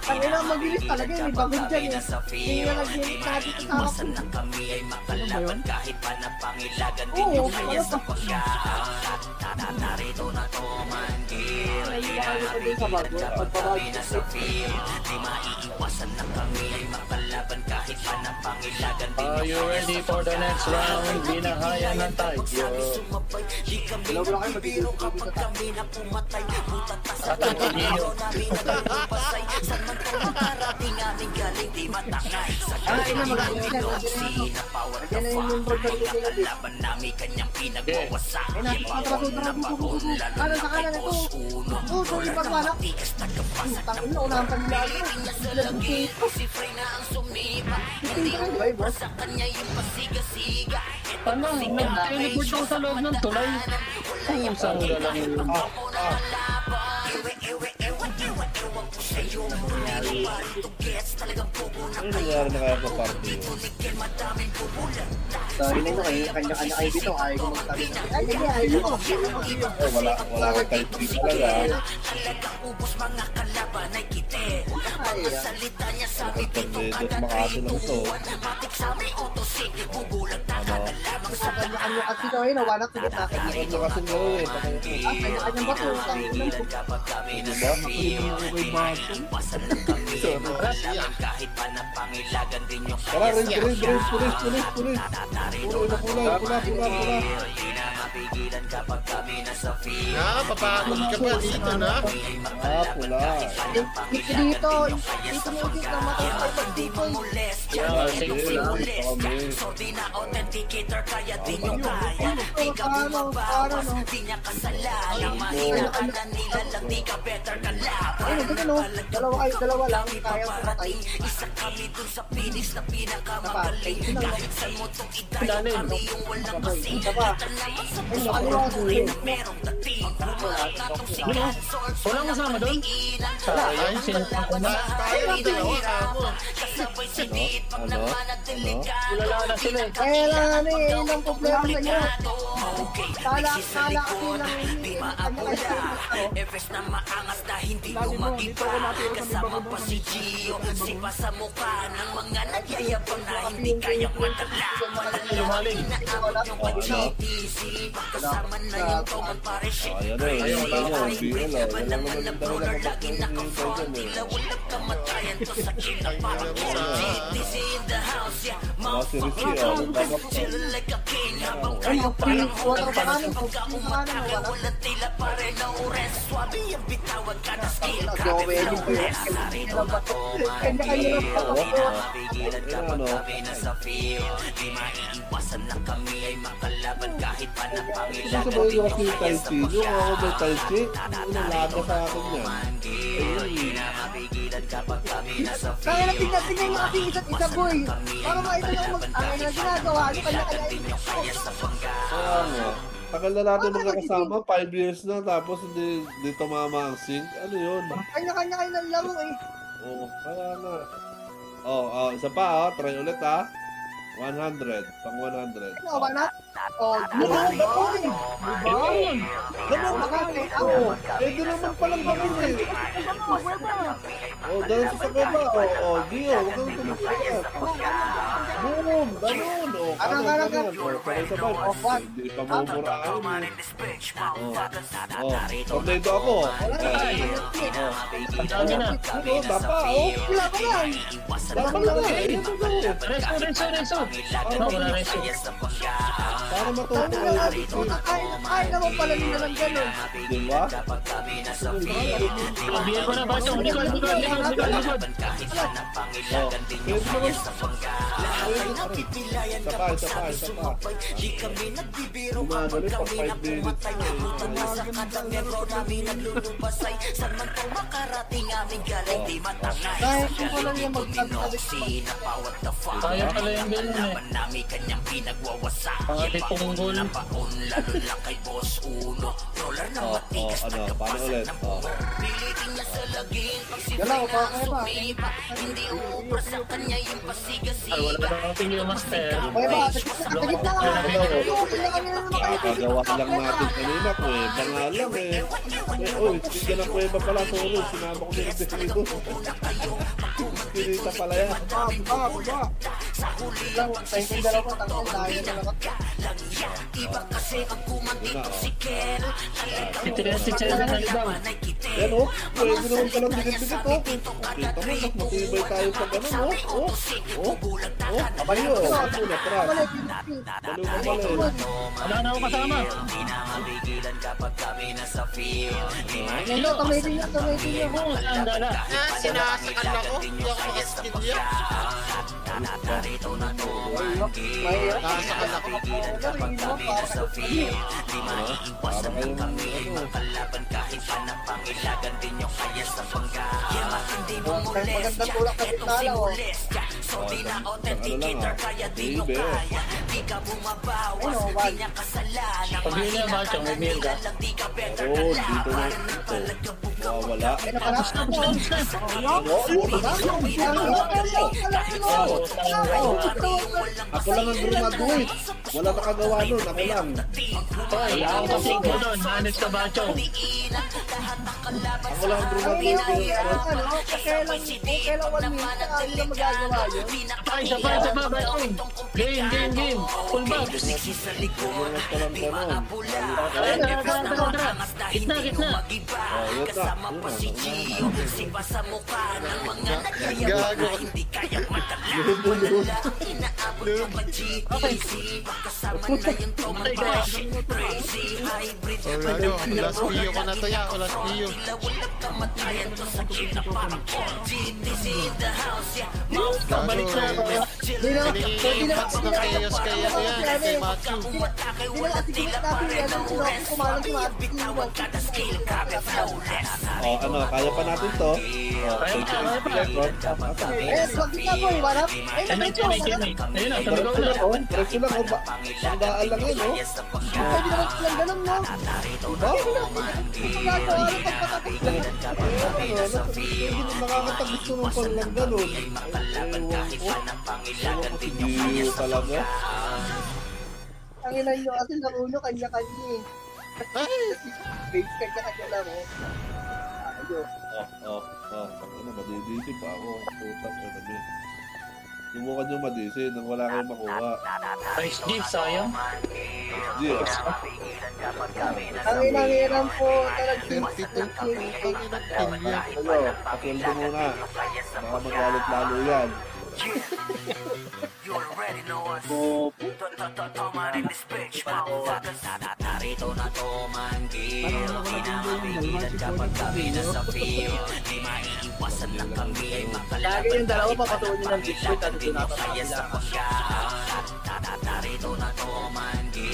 [SPEAKER 5] Ang ina magilis talaga yung bagod dyan eh. Hindi na nag-ginit na dito sa akin.
[SPEAKER 1] kami ay makalaban kahit pa na pangilagan din
[SPEAKER 5] Oo,
[SPEAKER 1] yung kaya
[SPEAKER 5] ano
[SPEAKER 1] sa
[SPEAKER 5] pa?
[SPEAKER 1] pagkaan Narito na to man deal
[SPEAKER 5] hindi na kayo pa din sa bago. Pagpabago sa
[SPEAKER 1] Di maiiwasan na kami ay makalaban kahit pa ng pangilagan.
[SPEAKER 2] Are you ready for the next round? Binahayan ng Tagyo.
[SPEAKER 1] Sumabay, di kami
[SPEAKER 5] Wala kayo
[SPEAKER 1] nagbibiro
[SPEAKER 5] magiging
[SPEAKER 1] kapag kami na pumatay. Butata sa
[SPEAKER 2] Atang Tagyo.
[SPEAKER 1] namin nalulupasay. Samantalang karating aming galing di matangay. Sa
[SPEAKER 5] ina, maganda yan.
[SPEAKER 1] sinapawat
[SPEAKER 5] Yan na yung number na ito nila din.
[SPEAKER 1] laban namin kanyang pinagwawasak.
[SPEAKER 5] Ay, nakikita ko kanan sa kanan ito. Oo, sorry, pagwala.
[SPEAKER 1] Tigas na kapasa
[SPEAKER 5] Tangin na, unahan pa nila.
[SPEAKER 1] niya sa lagi. Si Frey na ang sumipa. Hindi
[SPEAKER 5] Tingin ba, boss?
[SPEAKER 1] sa kanya yung pasiga-siga.
[SPEAKER 2] Ano? Nag-teleport ako sa loob ng tulay. Pusang galang yun.
[SPEAKER 3] Ano nangyari na kaya sa party yun?
[SPEAKER 5] Sorry na ito, kanya-kanya kayo dito. Ayaw ko magsabi. Ay, hindi, ayaw ko.
[SPEAKER 3] Eh, wala kang type D talaga.
[SPEAKER 1] Ubus mga kalaban ay kite. Mga salita niya sa bibig ko
[SPEAKER 3] Internet, Makati lang to.
[SPEAKER 1] matik sa may otosig. Bubulag na kada lamang sa
[SPEAKER 5] Kanya-kanya kasi daw yun, nawanak ulit na.
[SPEAKER 3] Ano kasi gawin?
[SPEAKER 5] Kanya-kanya ba ito?
[SPEAKER 1] kapag kami na
[SPEAKER 3] Diba?
[SPEAKER 1] iwasan lang kami ay makalaban kahit pa na pangilagan din yung
[SPEAKER 3] Tara, rin, pulis. Pula.
[SPEAKER 1] Di na mapigilan kapag kami nasa field.
[SPEAKER 6] Nakakapapagod ka pa dito na.
[SPEAKER 3] Pula.
[SPEAKER 5] Dito, dito mo dito na makakapag
[SPEAKER 1] Di mo molest yan,
[SPEAKER 2] Yeah,
[SPEAKER 1] di mo
[SPEAKER 2] sige lang.
[SPEAKER 1] molest yan. So di na authenticator kaya di nyo kaya. Di ka bumabawas, di niya kasalanan. Mahina ka na nilalang, di ka better ka laban.
[SPEAKER 5] Ayun, ito no. Dalawa lang, kaya pumatay.
[SPEAKER 1] Isa kami dun sa finish na pinakamagaling. Kahit saan mo itong idayo kami yung walang kasing.
[SPEAKER 5] Isa pa.
[SPEAKER 1] Kita naman sa
[SPEAKER 5] Ayun,
[SPEAKER 1] puso
[SPEAKER 5] ano
[SPEAKER 1] ng
[SPEAKER 5] ang
[SPEAKER 1] tuloy
[SPEAKER 5] huli?
[SPEAKER 1] na merong dating. Bumarat na itong sikat, source
[SPEAKER 2] Walang kasama doon?
[SPEAKER 1] diinan.
[SPEAKER 2] Sayang, sinuntan ko na.
[SPEAKER 6] Tayo rin dalawa ka mo.
[SPEAKER 1] Kasabay sa diit pag naman ang delikado.
[SPEAKER 2] Wala na sila eh.
[SPEAKER 5] Kaya lang ano eh, yun ang problema sa inyo.
[SPEAKER 1] Okay,
[SPEAKER 5] Kala
[SPEAKER 1] sa
[SPEAKER 5] kasi
[SPEAKER 1] likod,
[SPEAKER 5] lang
[SPEAKER 1] di maabula. Efes na maangas na hindi mo magiba. Kasama pa si Gio, sipa sa mukha ng mga nagyayabang na hindi kayang madala.
[SPEAKER 2] Lumaling.
[SPEAKER 1] Inaabot yung pag-GTC. Kasama na yung Toman Parishe.
[SPEAKER 3] Ayan na, BL. Wala naman ang
[SPEAKER 1] Roller
[SPEAKER 3] dahilan
[SPEAKER 1] lagi naka-front. Tila walang kamatayan to sa kila parang GTC in the house, yeah.
[SPEAKER 3] Si Richie,
[SPEAKER 1] Chillin' like a king habang
[SPEAKER 5] Ay,
[SPEAKER 1] kayo parang
[SPEAKER 5] wala ka ba
[SPEAKER 1] hotel. Pagka umatake, walang tila pare na ures. Swabe yung bitawag kada skill.
[SPEAKER 5] Jowe, yung
[SPEAKER 1] Press na rin ang
[SPEAKER 5] Kanya kayo lang ako.
[SPEAKER 1] mapigilan kapag kami nasa field. Di maiiwasan na kami ay makalaban kahit pa na
[SPEAKER 3] Ano
[SPEAKER 1] pangilagan.
[SPEAKER 3] sa mga kasi yung Tai Chi? Yung ako may Tai Chi? Ano laga sa akin yan?
[SPEAKER 1] Di na mapigilan kapag kami nasa
[SPEAKER 5] Kaya na
[SPEAKER 1] field.
[SPEAKER 5] tingnan yung ating isa't isa, boy. Para makita lang ang na ginagawa. Ano kanya-kanya
[SPEAKER 1] Kaya sa pangga.
[SPEAKER 3] Kaya nga. Tagal na natin magkakasama, 5 years na, tapos hindi tumama ang sync. Ano yun?
[SPEAKER 5] Kanya-kanya kayo ng laro eh.
[SPEAKER 3] Oo, kaya nga. Isa pa try ulit 100, pang 100.
[SPEAKER 5] Ano ba na? Diba? Boy.
[SPEAKER 2] Ayun.
[SPEAKER 3] Ganun,
[SPEAKER 5] Makakay ako.
[SPEAKER 3] pwede naman palang gawin eh. Dahil sa sakaba, Gio, huwag kang tumisakat. Boom, ganun,
[SPEAKER 5] Karang-karang.
[SPEAKER 3] sabay-sabay. Hindi pa mumuraan eh. Tornado ako.
[SPEAKER 2] Ang dami na.
[SPEAKER 3] Tapa,
[SPEAKER 5] Wala pa lang.
[SPEAKER 3] Tapa lang
[SPEAKER 2] Reso. No, wala reso.
[SPEAKER 3] Para
[SPEAKER 5] Sabi
[SPEAKER 3] matuto
[SPEAKER 5] na nga, kaya naman pala nila ng ganun.
[SPEAKER 3] Diba?
[SPEAKER 2] Bigyan ko na ba ito? Likod.
[SPEAKER 3] Pwede naman. Isa pa.
[SPEAKER 1] Di kami nagbibiro
[SPEAKER 3] Gumagano
[SPEAKER 1] kapag
[SPEAKER 3] pa
[SPEAKER 1] kami na
[SPEAKER 3] 5 minutes
[SPEAKER 1] pumatay.
[SPEAKER 3] na eh.
[SPEAKER 1] Buta na sa kadang negro namin naglulubasay. Saan man pang makarating aming galing di matangay.
[SPEAKER 5] Kaya
[SPEAKER 1] Sa
[SPEAKER 5] kung pala
[SPEAKER 1] galing
[SPEAKER 5] niya
[SPEAKER 1] ito
[SPEAKER 5] magsabi
[SPEAKER 1] tinusina pa what the fuck.
[SPEAKER 2] Kaya pala yung ganun eh.
[SPEAKER 1] Laban namin kanyang pinagwawasak.
[SPEAKER 2] Pangatid pong goal.
[SPEAKER 1] Na baon lalo lang kay Boss Uno. Roller na matigas
[SPEAKER 3] Paano
[SPEAKER 1] tagapasan
[SPEAKER 3] ulit?
[SPEAKER 1] ng buhok. Pilitin niya sa laging pag si
[SPEAKER 5] Galaw,
[SPEAKER 1] Frey na
[SPEAKER 5] kaya ba?
[SPEAKER 1] sumipa. Hindi uubra sa kanya yung
[SPEAKER 2] Ay,
[SPEAKER 1] pasiga-siga.
[SPEAKER 2] wala na akong yung master.
[SPEAKER 5] Kaya ba, sa gitna nga. Yung kanya-kanya na naman kayo.
[SPEAKER 3] Gagawa lang natin kanina ko eh. Pangalan eh. Sige na kuweba pala sa ulo. Sinama ko din ang desido. Pinita pala yan.
[SPEAKER 5] Lang, sa yung dalawa, tanggal, dahil na naman.
[SPEAKER 1] walang iya. Iba kasi ang kumandito si Kel. Talagang
[SPEAKER 2] Itinesik sa'yo ng halibaw.
[SPEAKER 1] manay kitel.
[SPEAKER 3] Yan oh, pwede naman palang dikit-dikit oh. Kita mo, mas matibay tayo sa ganun oh. Abay oh, ano na, tras.
[SPEAKER 5] Mali,
[SPEAKER 3] Baliw ka pala eh.
[SPEAKER 2] Wala na ako kasama.
[SPEAKER 1] Di na mabigilan kapag kami nasa field. Di
[SPEAKER 5] Hello, kamitin niyo, kamitin niyo.
[SPEAKER 2] Oo, saan dala?
[SPEAKER 6] Sinasakal ako. Hindi ako makaskilya.
[SPEAKER 1] narito na tumanggi.
[SPEAKER 6] Nasakal ako.
[SPEAKER 1] Kapag kami nasa field. Di maiiwasan
[SPEAKER 3] Para
[SPEAKER 1] ng kami ay
[SPEAKER 3] kayong,
[SPEAKER 1] makalaban kahit pa na pangilagan din yung kaya sa pangga. Yan matindi mo
[SPEAKER 5] Magandang tulak kasi
[SPEAKER 1] Etong
[SPEAKER 5] tala, oh.
[SPEAKER 1] simulestya. So di na authenticator kaya di nyo
[SPEAKER 3] Baby.
[SPEAKER 1] kaya. Di ka bumabawas, di niya kasalanan.
[SPEAKER 2] Pag yun na, Macho, may meal ka.
[SPEAKER 1] Lang di ka better
[SPEAKER 3] Oo,
[SPEAKER 1] na
[SPEAKER 3] dito na
[SPEAKER 1] laban.
[SPEAKER 3] ito. Mawawala.
[SPEAKER 5] Ay, nakalap na po.
[SPEAKER 3] Ako lang ang graduate. Wala nakagawa nun, ako lang.
[SPEAKER 2] Hoy, ako kasi ko doon. Hanis ka ba, Chong?
[SPEAKER 3] Ako lang ang graduate.
[SPEAKER 2] Ay, isa pa, Chong. Game, game, game. Full back.
[SPEAKER 1] Sa likod,
[SPEAKER 3] Mas palang
[SPEAKER 1] di
[SPEAKER 3] ganun.
[SPEAKER 1] maabula.
[SPEAKER 2] Gitna, gitna.
[SPEAKER 3] Oh, yun
[SPEAKER 1] Kasama
[SPEAKER 3] na.
[SPEAKER 1] pa si Gio, sipa sa mukha ng mga nagkayabang na hindi kaya madala. Malala, inaabot yung mag-GTC. Kasama na yung tumabashin, crazy, hybrid.
[SPEAKER 6] Last video ko na to ya. Last video.
[SPEAKER 1] Walang kamatayan to sa china parang GTC in the house, yeah. Mouth
[SPEAKER 2] Balik na ako.
[SPEAKER 6] Piniging fans ng chaos kay ano yan. Kay Matthew.
[SPEAKER 1] umatake, walang tila pareho. Bitawan kada skill, grabe flawless.
[SPEAKER 3] Oh, ano, kaya pa natin to. Oh,
[SPEAKER 2] Kaya pa, kaya pa.
[SPEAKER 3] record.
[SPEAKER 5] Wag kita po, iwarap. Ay,
[SPEAKER 2] Ay, may
[SPEAKER 5] nandito.
[SPEAKER 2] teammate. Ayun na,
[SPEAKER 3] Diretso
[SPEAKER 2] tumigaw na.
[SPEAKER 3] lang, oh. Diretso lang, oh. Sandaan lang yun, oh.
[SPEAKER 5] Pwede naman silang ganun, no?
[SPEAKER 3] Diba?
[SPEAKER 5] Ito ano, pagpatapos lang.
[SPEAKER 3] Hindi na nakakatagis naman pala lang ganun. Ewan ko si Gio talaga.
[SPEAKER 5] Ang ilan nyo kasi nakulo kanya-kanya eh. Base kanya-kanya lang, oh. Ayun.
[SPEAKER 3] Ano, madidisi pa ako. Putang ina mo. Subukan nyo madisi nang wala kayong makuha.
[SPEAKER 2] Nice deep, sayang.
[SPEAKER 3] Gio.
[SPEAKER 5] Ang inangiran po talagang
[SPEAKER 6] 32 po. Ang inang kilya.
[SPEAKER 3] Ano, pasweldo muna. Baka magalit lalo yan.
[SPEAKER 1] You already know us. Toman in this bitch, motherfuckers. Narito na tumanggi. Di na mapigilan kapag kami nasa field. Di maiiwasan na kami ay makalaban.
[SPEAKER 4] Lagi yung dalawa papatuon nyo ng Bigfoot at
[SPEAKER 1] Din yung
[SPEAKER 4] doon
[SPEAKER 1] kaya sa pagkaan. Narito na tumanggi.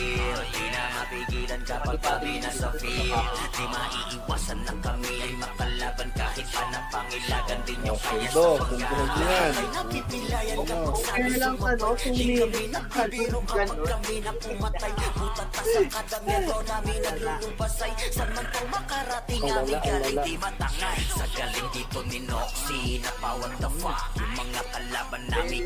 [SPEAKER 1] Di na mapigilan kapag kami nasa field. Di maiiwasan na kami ay makalaban kahit pa na pangilagan din yung kaya sa
[SPEAKER 3] Sweldo, sunduhan nyo yan.
[SPEAKER 1] Napipilayan ka
[SPEAKER 3] Oo.
[SPEAKER 5] kaya lang ano, sumili.
[SPEAKER 1] Biro kapag kami na pumatay. Butat pa sa kada metro namin naglulumpasay. Saan man to makarating aming galing di matangay. Sa galing dito ni Noxy na pa what the fuck. Yung mga kalaban namin